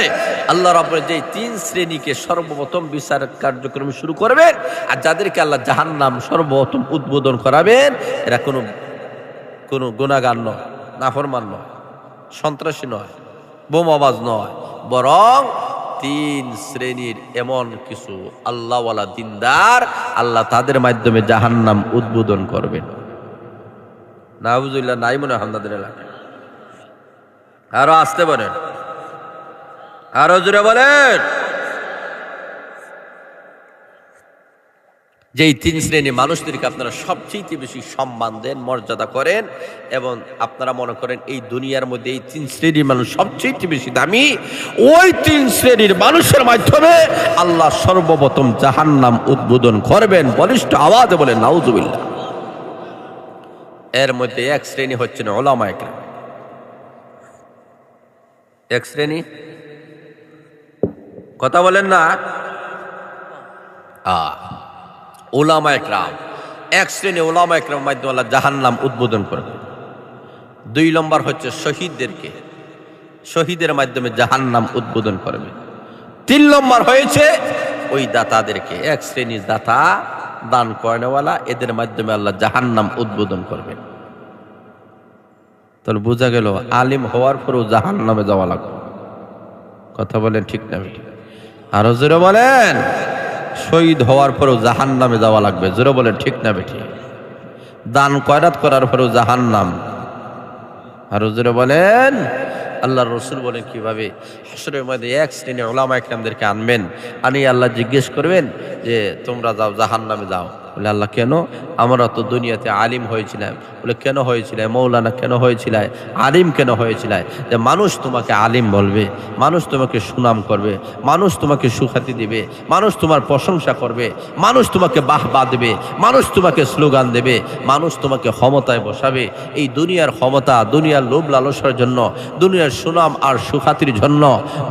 আল্লাহ রাব্বুল যে 3 শ্রেণীকে সর্বপ্রথম বিচার কার্যক্রম শুরু করবেন আর যাদেরকে আল্লাহ জাহান্নাম সর্বপ্রথম উদ্বোধন করাবেন, এরা কোনো গুনাহগার নয়, নাফরমান নয়, সন্ত্রাসী নয়, বোমাবাজ নয়, বরং 3 শ্রেণীর এমন কিছু আল্লাহওয়ালা দিনদার, আল্লাহ তাদের মাধ্যমে জাহান্নাম উদ্বোধন করবেন। নাউজুবিল্লাহ নাই মনে আপনাদের এলাকায়? আরো আসতে বলেন, আরো জোরে বলেন। যেই 3 শ্রেণীর মানুষদেরকে আপনারা সবচেয়ে বেশি সম্মান দেন, মর্যাদা করেন এবং আপনারা মনে করেন এই দুনিয়ার মধ্যে এই 3 শ্রেণীর মানুষ সবচেয়ে বেশি দামি, ওই 3 শ্রেণীর মানুষের মাধ্যমে আল্লাহ সর্বপ্রথম জাহান্নাম উদ্বোধন করবেন। বলিষ্ঠ আওয়াজে বলেন নাউজুবিল্লাহ। এর মধ্যে এক শ্রেণী হচ্ছেন উলামায়ে কেরাম। এক শ্রেণী, কথা বলেন না, উলামায়ে কেরাম। এক শ্রেণী উলামায়ে কেরামের মাধ্যমে আল্লাহ জাহান্নাম উদ্বোধন করবে। 2 নম্বর হচ্ছে শহীদদেরকে, শহীদের মাধ্যমে জাহান্নাম উদ্বোধন করবে। 3 নম্বর হয়েছে ওই দাতাদেরকে, এক শ্রেণীর দাতা, দান করেনওয়ালা, এদের মাধ্যমে আল্লাহ জাহান্নাম উদ্বোধন করবে। তাহলে বোঝা গেল আলিম হওয়ার পরেও জাহান্নামে যাওয়া লাগবে। কথা বলেন ঠিক না? আরো জোরে বলেন। শহীদ হওয়ার পরেও জাহান্নামে যাওয়া লাগবে। জোরে বলেন ঠিক না বেঠি? দান কয়রাত করার পরেও জাহান্নাম। আরো জোরে বলেন। আল্লাহর রাসূল বলেন কিভাবে হাসরের মধ্যে এক শ্রেণী উলামায়ে কেরামদেরকে আনবেন, আনি আল্লাহ জিজ্ঞেস করবেন যে তোমরা যাও জাহান্নামে যাও। বলে আল্লাহ কেন? আমরা তো দুনিয়াতে আলিম হয়েছিলাম। বলে কেন হয়েছিলাম? মৌলানা কেন হয়েছিলাম? আলিম কেন হয়েছিলাম? যে মানুষ তোমাকে আলিম বলবে, মানুষ তোমাকে সুনাম করবে, মানুষ তোমাকে সুখ্যাতি দিবে, মানুষ তোমার প্রশংসা করবে, মানুষ তোমাকে বাহবা দেবে, মানুষ তোমাকে স্লোগান দেবে, মানুষ তোমাকে ক্ষমতায় বসাবে। এই দুনিয়ার ক্ষমতা, দুনিয়ার লোভ লালসার জন্য, দুনিয়ার সুনাম আর সুখ্যাতির জন্য,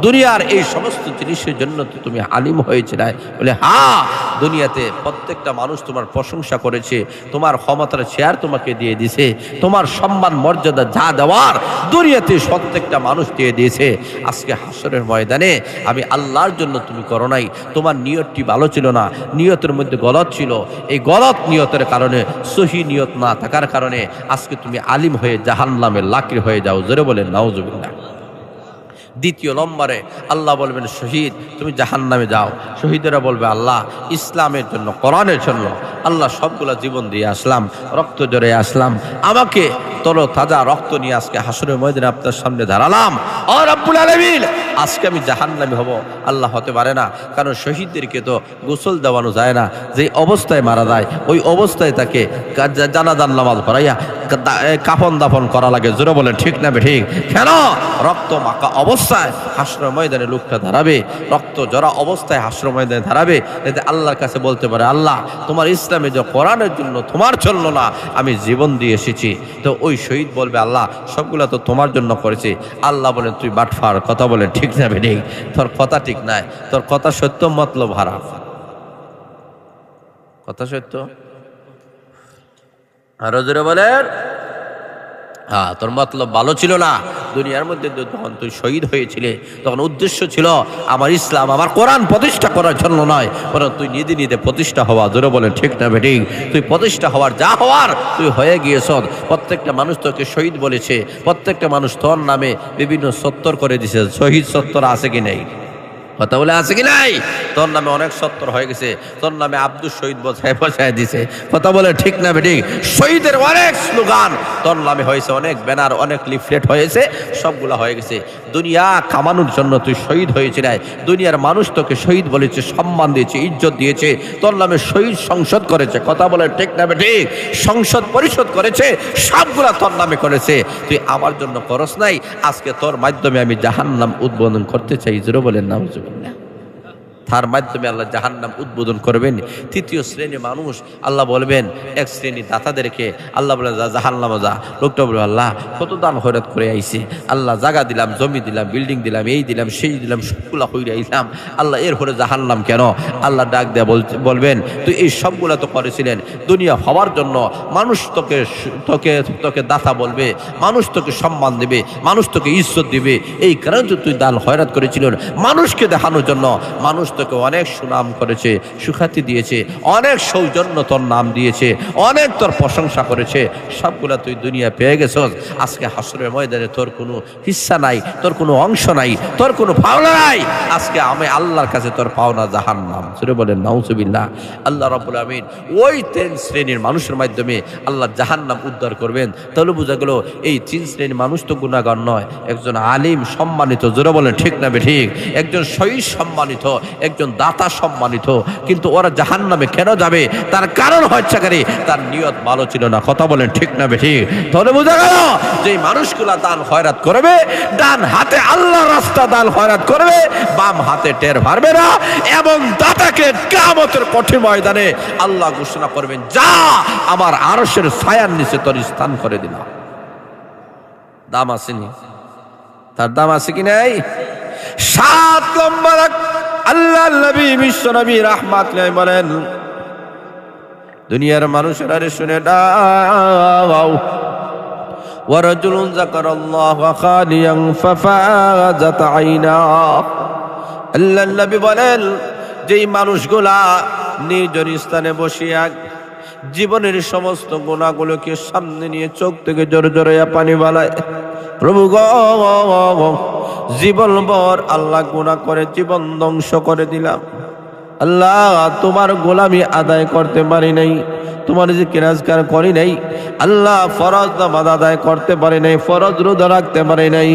দুনিয়ার এই সমস্ত জিনিসের জন্য তো তুমি আলিম হয়েছিলে। বলে হ্যাঁ, দুনিয়াতে প্রত্যেকটা মানুষ তোমার প্রশংসা করেছে, তোমার ক্ষমতার চেয়ার তোমাকে দিয়ে দিয়েছে, তোমার সম্মান মর্যাদা যা দেওয়ার দুনিয়াতে প্রত্যেকটা মানুষ দিয়ে দিয়েছে। আজকে হাসরের ময়দানে আমি আল্লাহর জন্য তুমি করো নাই, তোমার নিয়তটি ভালো ছিল না, নিয়তের মধ্যে গলত ছিল, এই গলত নিয়তের কারণে, সহি নিয়ত না থাকার কারণে আজকে তুমি আলিম হয়ে জাহান্নামের লাকড়ি হয়ে যাও। জোরে বলেন নাউজুবিল্লাহ। দ্বিতীয় নম্বরে আল্লাহ বলবেন শহীদ তুমি জাহান্নামে যাও। শহীদেরা বলবে আল্লাহ ইসলামের জন্য, কোরআনের জন্য আল্লাহ সবগুলা জীবন দিয়ে আসলাম, রক্ত জড়ে আসলাম, আমাকে তরো তাজা রক্ত নিয়ে আজকে হাসরের ময়দানে আপনার সামনে দাঁড়ালাম। ও রব্বুল আলামিন, আজকে আমি জাহান্নামী হব। আল্লাহ হতে পারে না, কারণ শহীদদেরকে তো গোসল দেওয়ানো যায় না। যে অবস্থায় মারা যায় ওই অবস্থায় তাকে জানাজার নামাজ পড়াইয়া কাফন দাফন করা লাগে। জোরে বলেন ঠিক না ঠিক? কেন? রক্ত মাখা অবস্থায় হাসরের ময়দানে লোকটা দাঁড়াবে, রক্ত জড়া অবস্থায় হাসরের ময়দানে দাঁড়াবে, যাতে আল্লাহর কাছে বলতে পারে আল্লাহ তোমার ইসলামে যে কোরআনের জন্য তোমার জন্য না আমি জীবন দিয়ে এসেছি। তো ওই শহীদ বলবে আল্লাহ সবগুলা তো তোমার জন্য করেছি। আল্লাহ বলেন তুই বাটফার। কথা বলেন ঠিক না বেঠিক? তোর কথা ঠিক নাই, তোর কথা সত্য, মতলব হারাম। কথা সত্য? আরো জোরে বলেন। হ্যাঁ, তোর মতলব ভালো ছিল না, দুনিয়ার মধ্যে যখন তুই শহীদ হয়েছিলে তখন উদ্দেশ্য ছিল আমার ইসলাম আমার কোরআন প্রতিষ্ঠা করার জন্য নয়, বরং তুই নিজে নিজে প্রতিষ্ঠা হওয়া। জোরে বলেন ঠিক না বেঠিক? তুই প্রতিষ্ঠা হওয়ার যা হওয়ার তুই হয়ে গিয়েছ। প্রত্যেকটা মানুষ তোকে শহীদ বলেছে, প্রত্যেকটা মানুষ তোর নামে বিভিন্ন সত্তর করে দিছে। শহীদ সত্তর আছে কি নেই? কথা বলে আছে কি নাই? তোর নামে অনেক সত্তর হয়ে গেছে, তোর নামে আব্দুল শহীদ বসায় দিছে। কথা বলে ঠিক না বেঠিক? শহীদের অনেক স্লোগান তোর নামে হয়েছে, অনেক ব্যানার, অনেক লিফলেট হয়েছে, সবগুলা হয়ে গেছে। দুনিয়া কামানোর জন্য তুই শহীদ হয়েছিল। দুনিয়ার মানুষ তোকে শহীদ বলেছে, সম্মান দিয়েছে, ইজ্জত দিয়েছে, তোর নামে শহীদ সংসদ করেছে। কথা বলে ঠিক না বেঠিক? সংসদ পরিষদ করেছে, সবগুলা তোর নামে করেছে। তুই আমার জন্য করস নাই। আজকে তোর মাধ্যমে আমি জাহান্নাম উদ্বোধন করতে চাই। জোরে বলেন নাউজুবিল্লাহ। তার মাধ্যমে আল্লাহ জাহান্নাম উদ্বোধন করবেন। তৃতীয় শ্রেণী মানুষ আল্লাহ বলবেন, এক শ্রেণী দাতাদেরকে আল্লাহ বলে যা জাহান্নামে যা। লোকটা বলবে আল্লাহ কত দান খয়রাত করে আইছে, আল্লাহ জায়গা দিলাম, জমি দিলাম, বিল্ডিং দিলাম, এই দিলাম, সেই দিলাম, সবগুলা হইরে আইলাম, আল্লাহ এর হরে জাহান্নাম কেন? আল্লাহ ডাক দেয়া বলবেন তুই এই সবগুলা তো করেছিলেন দুনিয়া হওয়ার জন্য। মানুষ তোকে তোকে তোকে দাতা বলবে, মানুষ তোকে সম্মান দেবে, মানুষ তোকে ইজ্জত দিবে। এই কারণে তো তুই দান খয়রাত করেছিলেন মানুষকে দেখানোর জন্য। মানুষ তোকে অনেক সুনাম করেছে, সুখ্যাতি দিয়েছে, অনেক সৌজন্য তোর নাম দিয়েছে, অনেক তোর প্রশংসা করেছে। সবগুলা তুই দুনিয়া পেয়ে গেছস। আজকে হাসরের ময়দানে তোর কোনো হিস্সা নাই, তোর কোনো অংশ নাই, তোর কোনো পাওনা নাই। আজকে আমি আল্লাহর কাছে তোর পাওনা জাহান্নাম। সেটা বলেন নাউজুবিল্লাহ। আল্লাহ রাব্বুল আমিন ওই 3 শ্রেণীর মানুষের মাধ্যমে আল্লাহ জাহান্নাম উদ্ধার করবেন। তাহলে বোঝা গেল এই 3 শ্রেণীর মানুষ তো গুনাহগার নয়। একজন আলিম সম্মানিত, জোরে বলেন ঠিক না বেঠিক? একজন শহীদ সম্মানিত, একজন দাতা সম্মানিত। কিন্তু ওরা জাহান্নামে কেন যাবে? তার কারণ হচ্ছে তার নিয়ত ভালো ছিল না। কথা বলেন ঠিক না বেঠিক? তাহলে বোঝা গেল যে মানুষগুলা দান খয়রাত করবে, ডান হাতে আল্লাহ রাস্তা দান খয়রাত করবে, বাম হাতে টের পারবে না। এবং দাতাকে কিয়ামতের কঠিন ময়দানে আল্লাহ ঘোষণা করবেন, যা আমার আরশের ছায়ার নিচে তোর স্থান করে দিলাম। দাম আসেনি? তার দাম আছে কি নাই? 7 নম্বর আল্লাহ নবী বিশ্ব নবী রাহমাতুল্লাহ বলেন, দুনিয়ার মানুষেরা শুনে দাও, ওয়ারাজুলুন যাকারাল্লাহ খালিয়ান ফাফাজাত আইনা। আল্লাহ নবী বলেন, যেই মানুষগুলা নিজ স্থানে বসিয়া জীবনের সমস্ত গুনাহগুলোকে সামনে নিয়ে চোখ থেকে জোরে জোরে পানি বালায়, প্রভু গো জীবনভর আল্লাহ গুনাহ করে জীবন ধ্বংস করে দিলাম, আল্লাহ তোমার গোলামি আদায় করতে পারি নাই, তোমার জিকির আজকার করি নাই, আল্লাহ ফরজ নামাজ আদায় করতে পারি নাই, ফরজ রোজা রাখতে পারি নাই,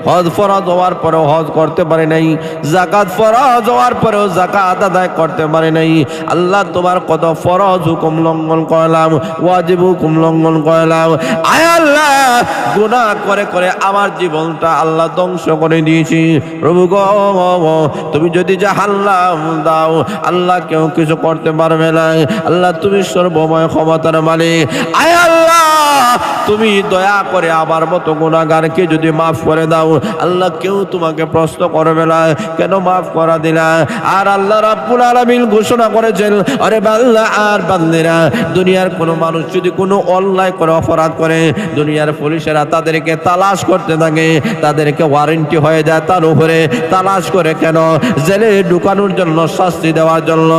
হজ ফরজ হওয়ার পরেও হজ করতে পারি নাই, যাকাত ফরজ হওয়ার পরেও যাকাত আদায় করতে পারি নাই। আল্লাহ তোমার কত ফরজ হুকুম লঙ্ঘন করলাম, ওয়াজিব হুকুম লঙ্ঘন করলাম। আয় আল্লাহ গুনাহ করে করে আমার জীবনটা আল্লাহ ধ্বংস করে দিয়েছি। প্রভু গো তুমি যদি জাহান্নাম দাও, আল্লাহ কেউ কিছু করতে পারবে না। আল্লাহ তুমি সর্বময় ক্ষমতার মালিক। আয় আল্লাহ তুমি দয়া করে আমার মতো গুনাহগারকে যদি মাফ করে দাও, আল্লাহ কেউ তোমাকে প্রশ্ন করবে না কেন মাফ করা দিলা। আর আল্লাহ রাব্বুল আলামিন ঘোষণা করেছেন, আরে বান্দা আর বান্দিরা, দুনিয়ার কোনো মানুষ যদি কোনো অন্যায় করে অপরাধ করে, দুনিয়ার পুলিশেরা তাদেরকে তালাশ করতে থাকে, তাদেরকে ওয়ারেন্টি হয়ে যায় তার উপরে, তালাশ করে কেন? জেলে ঢুকানোর জন্য, শাস্তি দেওয়ার জন্য।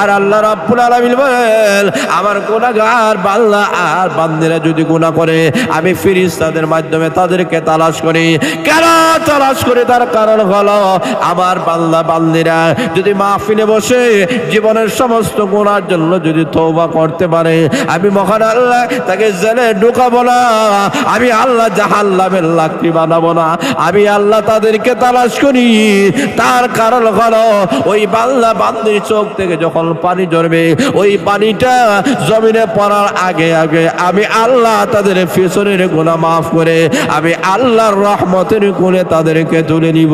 আর আল্লাহ রাব্বুল আলামিন বলেন, আমার গুনাহগার বান্দা আর বান্দিরা যদি গুনাহ করে, আমি ফেরেশতাদের মাধ্যমে তাদেরকে তালাশ করি। কেন তালাশ করি? তার কারণ হলো আমার বান্দা বান্দিরা যদি মাহফিলে বসে জীবনের সমস্ত গুনার জন্য যদি তওবা করতে পারে, আমি মহান আল্লাহ তাকে জেলে ঢুকাবো না, আমি আল্লাহ জাহান্নামের লাকড়ি বানাবো না, আমি আল্লাহ তাদেরকে তালাশ করি। তার কারণ হলো ওই বান্দা বান্দির চোখ থেকে যখন পানি ঝরবে, ওই পানিটা জমিনে পড়ার আগে আগে আমি আল্লাহ তাদের পেছনের গুনাহ মাফ করে আমি আল্লাহর রহমতের কোলে তাদেরকে তুলে নিব।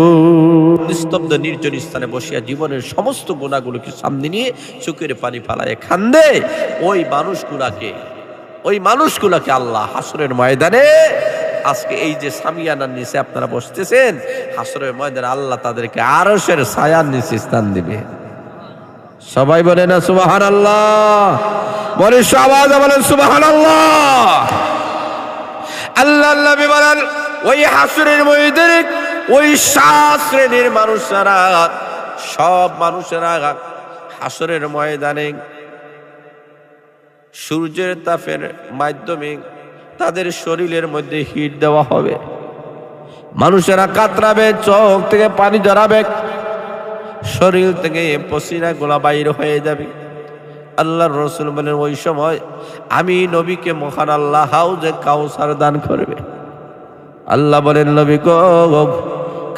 নিস্তব্ধ নির্জন স্থানে বসিয়া জীবনের সমস্ত গুনাহগুলোকে সামনে নিয়ে চোখের পানি ফালায় কান্দে ওই মানুষগুলাকে আল্লাহ হাসরের ময়দানে, আজকে এই যে সামিয়ানার নিচে আপনারা বসতেছেন, হাসরের ময়দানে আল্লাহ তাদেরকে আরশের ছায়ার নিচে স্থান দিবে। সবাই বলে না সুবহানাল্লাহ? বলে সবাই বলেন সুবহানাল্লাহ। আল্লাহ নবী বলেন, ওই হাসরের ময়দানে ওই 7 শ্রেণীর মানুষেরা, সব মানুষেরা হাসরের ময়দানে সূর্যের তাপের মাধ্যমে তাদের শরীরের মধ্যে হিট দেওয়া হবে। মানুষেরা কাতরাবে, চোখ থেকে পানি ঝরাবে, শরীর থেকে পসিনা গুলা বাইর হয়ে যাবে। আল্লাহর রাসূল বলেন ওই সময় আমি নবীকে মহান আল্লাহ হাউজে কাউসার দান করবে। আল্লাহ বলেন নবী গো,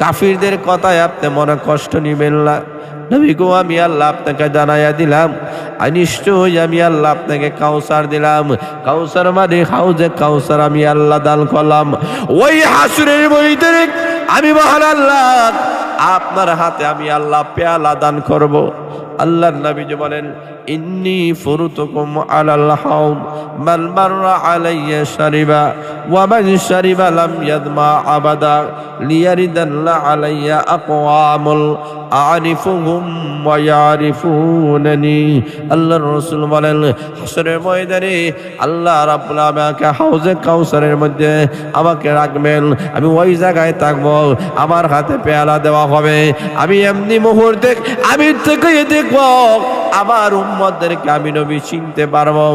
কাফিরদের কথায় আপনি মনে কষ্ট নিবেন না। নবী গো, আমি আল্লাহ আপনাকে জানাইয়া দিলাম, নিশ্চয়ই আমি আল্লাহ আপনাকে কাউসার দিলাম। কাউসার মানে হাউজে কাউসার আমি আল্লাহ দান করলাম। ওই হাসরের ময়দানে আমি মহান আল্লাহ আপনার হাতে আমি আল্লাহ পেয়ালা দান করব। আল্লাহর নবী বলেন ইন্নী ফুরতুকুম আলাল হাউদ মান মাররা আলাইয়া শারিবা ওয়া মান শারিবা লাম ইয়াদমা আবাদা লিয়ারিদাল্লা আলাইয়া আকওয়ামুল আরিফুহুম ওয়া ইয়ারিফুনানি। আল্লাহর রাসূল বলেন হাসরের ময়দানে আল্লাহ রাব্বুল আলামিন আমাকে হাউজে কাউসারের মধ্যে আমাকে রাখবেন। আমি ওই জায়গায় থাকবো, আমার হাতে পেয়ালা দেওয়া হবে। আমি এমনি মুহূর্তে আমি থেকে দেখবো আমার উম্মতদেরকে আমি নবী চিনতে পারবো।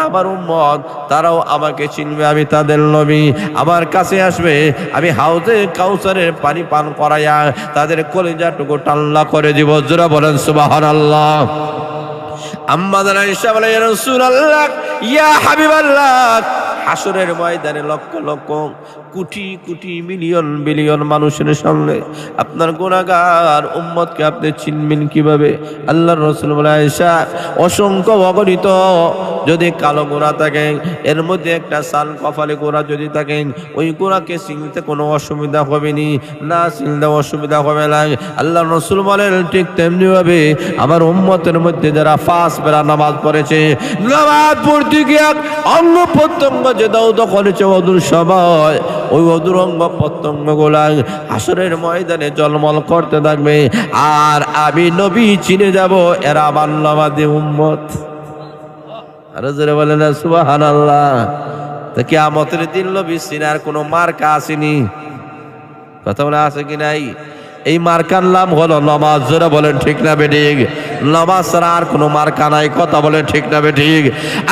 আমার উম্মত তারাও আমাকে চিনবে, আমি তাদের নবী। আমার কাছে আসবে, আমি হাউজে কাউসারের পানি পান করাইয়া তাদের কলিজাটুকু টাল্লা করে দিব। জোরে বলেন সুবহানাল্লাহ। আম্মা জানা আয়েশা বলে ইয়া রাসূলুল্লাহ, ইয়া হাবিবাল্লাহ, হাসরের ময়দানে লক্ষ লক্ষ কোটি কোটি মিলিয়ন বিলিয়ন মানুষের সামনে আপনার গুনাহগার উম্মতকে আপনি চিনবেন কিভাবে? আল্লাহর রাসূল বলে আয়েশা, অসংখ্য অগণিত যদি কালো গোনা থাকে, এর মধ্যে একটা সাল কপালে গোনা যদি থাকে, ওই গোনাকে চিনতে কোনো অসুবিধা হবে না, চিনতে অসুবিধা হবে না। আল্লাহর রাসূল বলেন ঠিক তেমনি ভাবে আমার উম্মতের মধ্যে যারা 5 বেলা নামাজ পড়েছে, নামাজ পড়তে গিয়ে অঙ্গ প্রত্যঙ্গ যে দাউদ করেছে ওদুর সময়, ওই অদূর অঙ্গ প্রত্যঙ্গ গোলা হাসরের ময়দানে জলমল করতে থাকবে। আর আমি নবী চিনে যাব এরা আমার নামাজি উম্মত। আরো জোরে বলেন না সুবহানাল্লাহ। তো কিয়ামতের দিন নবী চিনার কোনো মার্কা আসেনি, কথা বলে আছে কি নাই? এই মার্কার নাম হলো নামাজ। জোরে বলেন ঠিক না বেঠিক? নামাজ ছাড়া আর কোনো মার্কা নাই, কথা বলেন ঠিক না বেঠিক?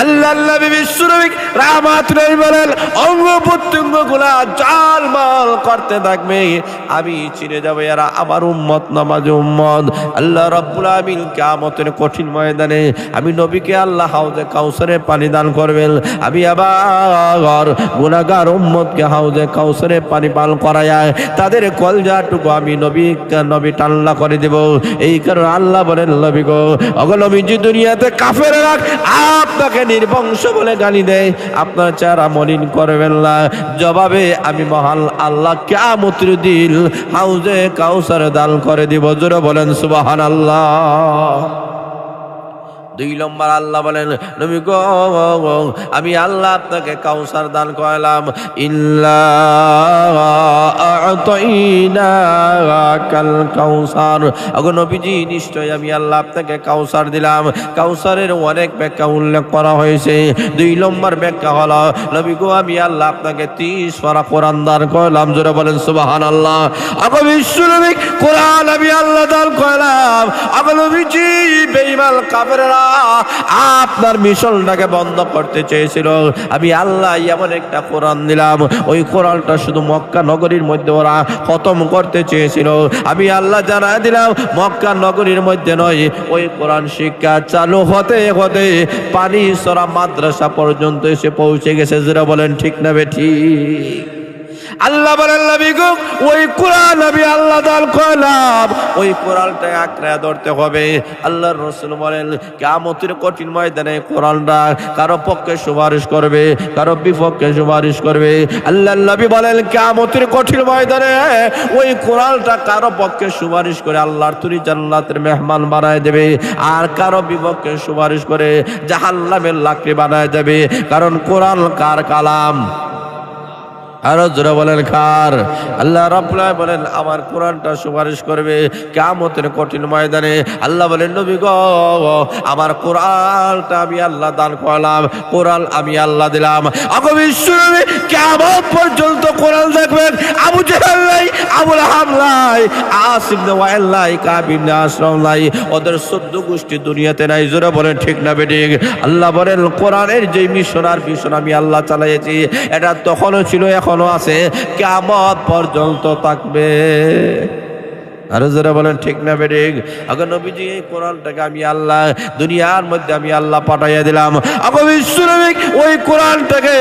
আল্লাহ নবী বিশ্বনবী রাহমাতুল্লাহি বলেন অঙ্গ প্রত্যঙ্গ গুলা জালমাল করতে থাকবে, আমি চিনে যাব এরা আমার উম্মত, নামাজি উম্মত। আল্লাহ রাব্বুল আলামিন কিয়ামতের কঠিন ময়দানে আমি নবীকে আল্লাহ হাউজে কাউসারে পানি দান করবেন। আমি আবার গুনাহগার উম্মতকে হাউজে কাউসারে পানি পান করায়া তাদের কলজাটুকু আমি নবী টাল্লা করে দেব। এই কারণে আল্লাহ বলেন নবী গো, অগলবীজি দুনিয়াতে কাফেররা আপনাকে নির্বংশ বলে গালি দেয়, আপনার চেহারা মলিন করবেন না। জবাবে আমি মহান আল্লাহ কিয়ামতের দিন হাউজে কাউসার দান করে দিব। জোরে বলেন সুবহানাল্লাহ। 2 নম্বর আল্লাহ বলেন নবী গো, আমি আল্লাহ আপনাকে কাউসার দান করলাম। ইল্লা আ'তাইনাকাল কাউসার। ওগো নবীজি, নিশ্চয় আমি আল্লাহ আপনাকে কাউসার দিলাম। কাউসারের অনেক ব্যাখ্যা উল্লেখ করা হয়েছে। 2 নম্বর ব্যাখ্যা হলো নবী গো, আমি আল্লাহ আপনাকে 30 পারা কোরআন দান করলাম। জোরে বলেন সুবহানাল্লাহ। ওগো বিশ্বনবী, কোরআন আমি আল্লাহ দান করলাম। ওগো নবীজি, বেঈমান কাফেররা আপনার মিশনটাকে বন্ধ করতে চেয়েছিল, আমি আল্লাহ এমন একটা কোরআন দিলাম, ওই কোরআনটা শুধু মক্কা নগরীর মধ্যে ওরা খতম করতে চেয়েছিল, আমি আল্লাহ জানা দিলাম মক্কা নগরীর মধ্যে নয়, ওই কোরআন শিক্ষা চালু হতে হতে পানি সরা মাদ্রাসা পর্যন্ত এসে পৌঁছে গেছে। যারা বলেন ঠিক না বেঠিক? আল্লাহ বলেন নবী গো, ওই কোরআন আমি আল্লাহ দান করলাম, ওই কোরআনটা আঁকড়ে ধরতে হবে। আল্লাহর রাসূল বলেন কিয়ামতের কঠিন ময়দানে কোরআনটা কারো পক্ষে সুপারিশ করবে, কারো বিপক্ষে সুপারিশ করবে। আল্লাহর নবী বলেন কিয়ামতের কঠিন ময়দানে ওই কোরআনটা কারো পক্ষে সুপারিশ করে আল্লাহর তৈরি জান্নাতের মেহমান বানায় দেবে, আর কারো বিপক্ষে সুপারিশ করে জাহান্নামের লাকড়ি বানায় দেবে। কারণ কোরআন কার কালাম? আরো জোরে বলেন কার? আল্লাহ রাব্বুল আলামিন বলেন আমার কোরআনটা সুপারিশ করবে কিয়ামতের কঠিন ময়দানে। আল্লাহ বলেন নবী গো আমার কোরআনটা আমি আল্লাহ দান করলাম, কোরআন আমি আল্লাহ দিলাম। আগো বিশ্বনবী কিয়ামত পর্যন্ত কোরআন দেখবেন। আবু জাহেল নাই, আবু লাহাব নাই, আস ইবনে ওয়াইল নাই, কাব ইবনে আশরাফ নাই, ওদের 14 গোষ্ঠী দুনিয়াতে নাই। জোরে বলেন ঠিক না বেঠিক? আল্লাহ বলেন কোরআনের যে মিশন আর ভিশন আমি আল্লাহ চালাইছি এটা তখনও ছিল, এখনো আছে, কিয়ামত পর্যন্ত থাকবে। আরো যারা বলেন ঠিক না বেঠিক? আগে নবীজি এই কোরআনটাকে আমি আল্লাহ দুনিয়ার মধ্যে আমি আল্লাহ পাঠাইয়া দিলাম। আগে বিশ্বনবী ওই কোরআনটাকে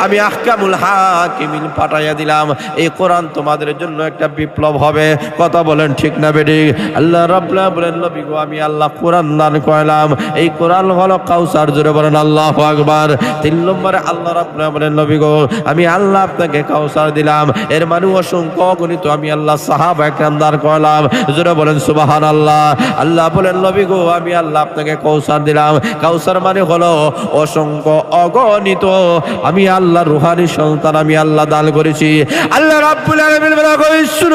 আমি আহকামুল হাকিমিন পাঠাইয়া দিলাম। এই কোরআন তোমাদের জন্য একটা বিপ্লব হবে। কথা বলেন ঠিক না বেঠিক? আল্লাহ রাব্বুল আলামিন বলেন নবী গো আমি আল্লাহ কোরআন দান করলাম, এই কোরআন হলো কাউসার। জোরে বলেন আল্লাহু আকবার। 3 নম্বরে আল্লাহ রাব্বুল আলামিন বলেন নবী গো আমি আল্লাহ আপনাকে কাউসার দিলাম, এর মানে অসংখ্য অগণিত আমি আল্লাহ সাহাবা একরাম দান করলাম। জোরে বলেন সুবহানাল্লাহ। আল্লাহ বলেন নবী গো আমি আল্লাহ আপনাকে কাউসার দিলাম, কাউসার মানে হলো অসংখ্য অগণিত আমি আল্লাহ রুহানি সন্তান আমি আল্লাহ দান করেছি। আল্লাহ রাব্বুল আলামিন বলেন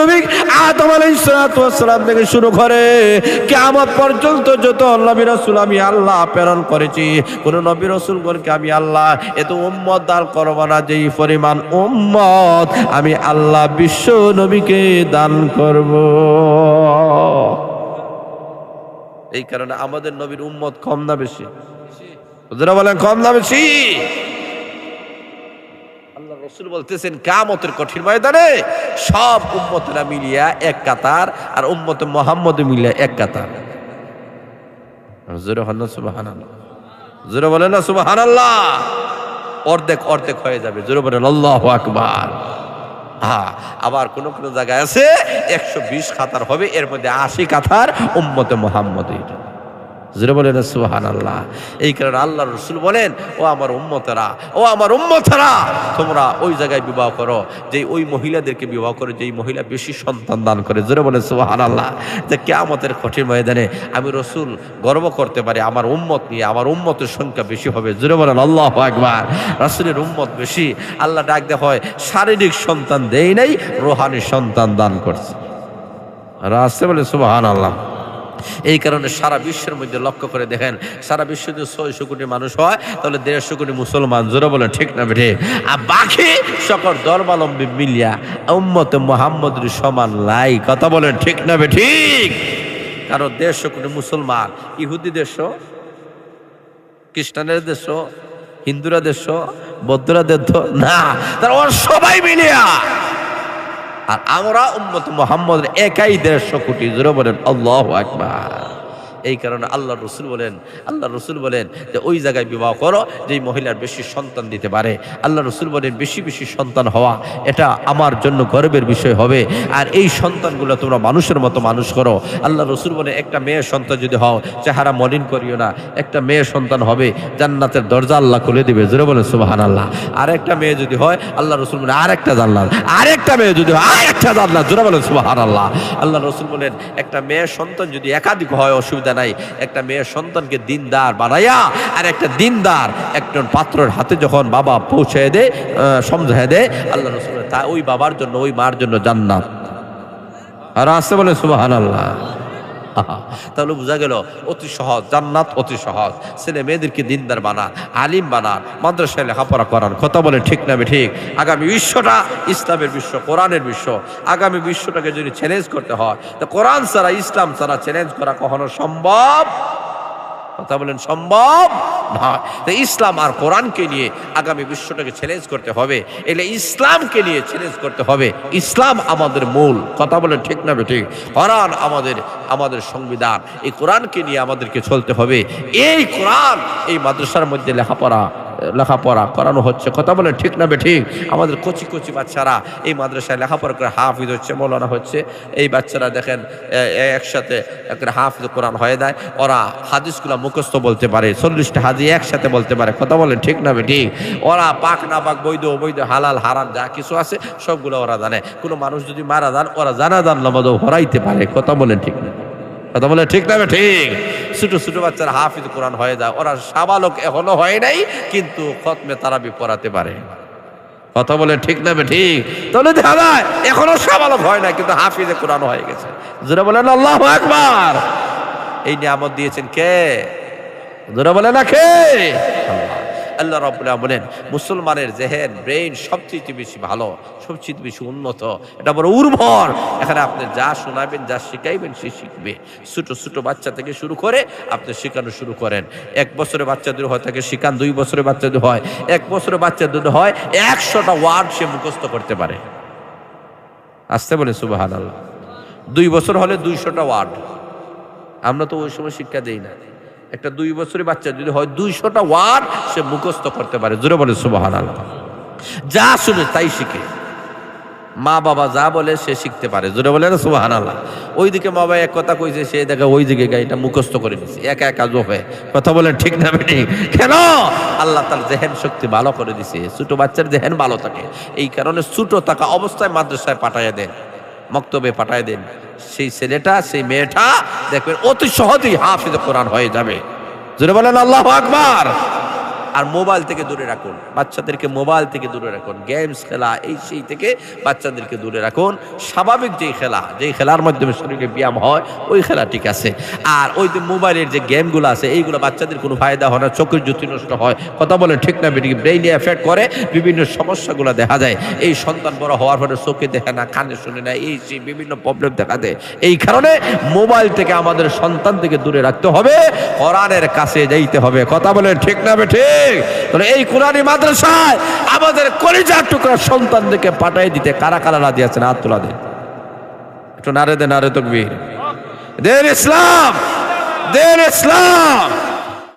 নবী আদম আলাইহিস সালাতু ওয়াস সালাম থেকে শুরু করে কিয়ামত পর্যন্ত যত নবী রাসূল আমি আল্লাহ প্রেরণ করেছি, কোন নবী রাসূলগণকে আমি আল্লাহ এত উম্মত দান করব না যেই পরিমাণ উম্মত আমি আল্লাহ বিশ্ব নবীকে দান করব। এই কারণে আমাদের নবীর উম্মত কম না বেশি? যারা বলেন কম না বেশি? আল্লাহ রাসূল বলতেছেন কিয়ামতের কঠিন ময়দানে সব উম্মতরা মিলিয়া এক কাতার আর উম্মতে মুহাম্মদ মিলিয়া এক কাতার। জোরে বলেন সুবহানাল্লাহ। জোরে বলেন না সুবহানাল্লাহ। অর্ধেক অর্ধেক হয়ে যাবে। জোরে বলেন আল্লাহু আকবার। আবার কোন কোন জায়গায় আছে 120 কাতার হবে, এর মধ্যে 80 কাতার উম্মতে মুহাম্মদীর। জোরে বলেন সুবহানাল্লাহ। এই কারণে আল্লাহ রাসূল বলেন ও আমার উম্মতেরা, ও আমার উম্মতেরা তোমরা ওই জায়গায় বিবাহ করো যে ওই মহিলাদেরকে বিবাহ করো যেই মহিলা বেশি সন্তান দান করে। জোরে বলেন সুবহানাল্লাহ। যে কিয়ামতের কঠিন ময়দানে আমি রাসূল গর্ব করতে পারি আমার উম্মত নিয়ে, আমার উম্মতের সংখ্যা বেশি হবে। জোরে বলেন আল্লাহু আকবার। রাসূলের উম্মত বেশি, আল্লাহ ডাক দেয় হয় শারীরিক সন্তান দেই নাই, রূহানি সন্তান দান করছে। আর আসছে বলে সুবহানাল্লাহ। এই কারণে সারা বিশ্বের মধ্যে লক্ষ্য করে দেখেন সারা বিশ্বে যদি 600 কোটি মানুষ হয় তাহলে 150 কোটি মুসলমান। জোরে বলেন ঠিক না বেঠে? আর বাকি সকল ধর্মাবলম্বী মিলিয়া উম্মতে মুহাম্মদের সমান লাই। কথা বলেন ঠিক না বেঠিক? কারণ 150 কোটি মুসলমান ইহুদি দেশ, খ্রিস্টানের দেশ, হিন্দুরা দেশ, বৌদ্ধরা দেশ না, তারা সবাই মিলিয়া। আর আমরা উম্মত মুহাম্মদের একাই 150 কোটি। জোরে বলেন আল্লাহু আকবার। এই কারণে আল্লাহ রসুল বলেন যে ওই জায়গায় বিবাহ করো যেই মহিলার বেশি সন্তান দিতে পারে। আল্লাহ রসুল বলেন বেশি বেশি সন্তান হওয়া এটা আমার জন্য গর্বের বিষয় হবে, আর এই সন্তানগুলো তোমরা মানুষের মতো মানুষ করো। আল্লাহ রসুল বলেন একটা মেয়ের সন্তান যদি হও চেহারা মলিন করিও না, একটা মেয়ের সন্তান হবে জান্নাতের দরজা আল্লাহ খুলে দিবে। জোরে বলেন সুবহানাল্লাহ। আর একটা মেয়ে যদি হয় আল্লাহ রসুল বলেন আর একটা জান্নাত, আর একটা মেয়ে যদি হয় আর একটা জান্নাত। জোরে বলেন সুবহানাল্লাহ। আল্লাহ রসুল বলেন একটা মেয়ের সন্তান যদি একাধিক হয় অসুবিধা নাই, একটা মেয়ের সন্তানকে দিনদার বানাইয়া আর একটা দিনদার একজন পাত্রের হাতে যখন বাবা পৌঁছে দেয় সমঝায় দেয় আল্লাহ রাসূল তা ওই বাবার জন্য ওই মার জন্য জান্নাত। আর আসতে বলে সুবহানাল্লাহ। তাহলে বোঝা গেল অতি সহজ, জান্নাত অতি সহজ। ছেলে মেয়েদেরকে দিনদার বানান, আলিম বানান, মাদ্রাসায় লেখাপড়া করান। কথা বলে ঠিক না ঠিক? আগামী বিশ্বটা ইসলামের বিশ্ব, কোরআনের বিশ্ব। আগামী বিশ্বটাকে যদি চ্যালেঞ্জ করতে হয় তো কোরআন ছাড়া ইসলাম ছাড়া চ্যালেঞ্জ করা কখনো সম্ভব? কথা বলেন সম্ভব নয়। তো ইসলাম আর কোরআনকে নিয়ে আগামী বিশ্বটাকে চ্যালেঞ্জ করতে হবে, এলে ইসলামকে নিয়ে চ্যালেঞ্জ করতে হবে। ইসলাম আমাদের মূল। কথা বলেন ঠিক না ঠিক? কোরআন আমাদের সংবিধান। এই কোরআনকে নিয়ে আমাদেরকে চলতে হবে। এই কোরআন এই মাদ্রাসার মধ্যে লেখাপড়া করানো হচ্ছে। কথা বলেন ঠিক না ঠিক? আমাদের কচি কচি বাচ্চারা এই মাদ্রাসায় লেখাপড়া করে হাফিজ হচ্ছে, মৌলানা হচ্ছে। এই বাচ্চারা দেখেন একসাথে একটা হাফিজ কোরআন হয়ে যায়, ওরা হাদিসগুলো মুখস্থ বলতে পারে, 40টা হাদিস একসাথে বলতে পারে। কথা বলেন ঠিক না ঠিক? ওরা পাক না পাক, বৈধ অবৈধ, হালাল হারাম যা কিছু আছে সবগুলো ওরা জানে। কোনো মানুষ যদি মারা যান ওরা জানাজান নামাজও হরাইতে পারে। কথা বলেন ঠিক না? কথা বলে ঠিক না ঠিক? ছোট ছোট বাচ্চারা হাফিজ কোরআন হয়ে যায়, ওরা সাবালক এখনো হয় নাই কিন্তু খতমে তারাবি পড়াতে পারে। কথা বলে ঠিক না ঠিক? তাহলে দেখা যায় এখনো সাবালক হয় না, কিন্তু হাফিজে কোরআন হয়ে গেছে। যারা বলেন আল্লাহু আকবার। এই নিয়ামত দিয়েছেন কে? যারা বলে না কে? আল্লাহ। আল্লাহ রাব্বুল আলামিন বলেন মুসলমানের জেহেন ব্রেইন সবচেয়ে বেশি ভালো, সবচেয়ে বেশি উন্নত, এটা বড় উর্বর। এখানে আপনি যা শোনাবেন, যা শিখাইবেন, সে শিখবে। ছোট ছোট বাচ্চা থেকে শুরু করে আপনি শেখানো শুরু করেন। 1 বছরের বাচ্চা যদি হয় তাকে শিখান, 2 বছরের বাচ্চা যদি হয়, 1 বছরের বাচ্চা যদি হয় 100টা ওয়ার্ড সে মুখস্থ করতে পারে। আসতে বলে সুবহানাল্লাহ। 2 বছর হলে 200টা ওয়ার্ড। আমরা তো ওই সময় শিক্ষা দেই না। একটা 2 বছরের বাচ্চা যদি হয় 200টা ওয়ার্ড সে মুখস্থ করতে পারে। জোরে বলে সুবহানাল্লাহ। যা শুনে তাই শিখে। মা বাবা যা বলে সে শিখতে পারে। জোরে বলে না সুবহানাল্লাহ। ওইদিকে মা বাবা এক কথা কইছে, সে দেখা ওই দিকে গাইটা মুখস্থ করে নিছে, একা একা জোফে। কথা বলে ঠিক না বেটি? কেন? আল্লাহ তার জেহেন শক্তি ভালো করে দিছে, ছোট বাচ্চার জেহেন ভালো থাকে। এই কারণে ছোট থাকা অবস্থায় মাদ্রাসায় পাঠাইয়া দেন, মক্তবে পাঠায় দেন। সেই ছেলেটা, সেই মেয়েটা দেখবেন অতি সহজেই হাফিজ কোরআন হয়ে যাবে। জোরে বলেন আল্লাহু আকবার। আর মোবাইল থেকে দূরে রাখুন, বাচ্চাদেরকে মোবাইল থেকে দূরে রাখুন। গেমস খেলা এই সেই থেকে বাচ্চাদেরকে দূরে রাখুন। স্বাভাবিক যেই খেলা, যেই খেলার মাধ্যমে শরীরে ব্যায়াম হয়, ওই খেলা ঠিক আছে। আর ওই যে মোবাইলের যে গেমগুলো আছে, এইগুলো বাচ্চাদের কোনো ফায়দা হয় না, চোখের জ্যোতি নষ্ট হয়। কথা বলে ঠিক না বেটি? ব্রেইনে এফেক্ট করে, বিভিন্ন সমস্যাগুলো দেখা যায়। এই সন্তান বড় হওয়ার পরে চোখে দেখে না, কানে শুনে না, এই সেই বিভিন্ন প্রবলেম দেখা দেয়। এই কারণে মোবাইল থেকে আমাদের সন্তান থেকে দূরে রাখতে হবে, কোরআনের কাছে যাইতে হবে। কথা বলে ঠিক না বেটি? তাহলে এই কোরআনী মাদ্রাসায় আমাদের কলিজার টুকরা সন্তানদেরকে পাঠিয়ে দিতে কারা কারা রাজি আছেন? হাত তোলা দেন একটু। নারে দেন, নারে তাকবীর। দেন ইসলাম, দেন ইসলাম।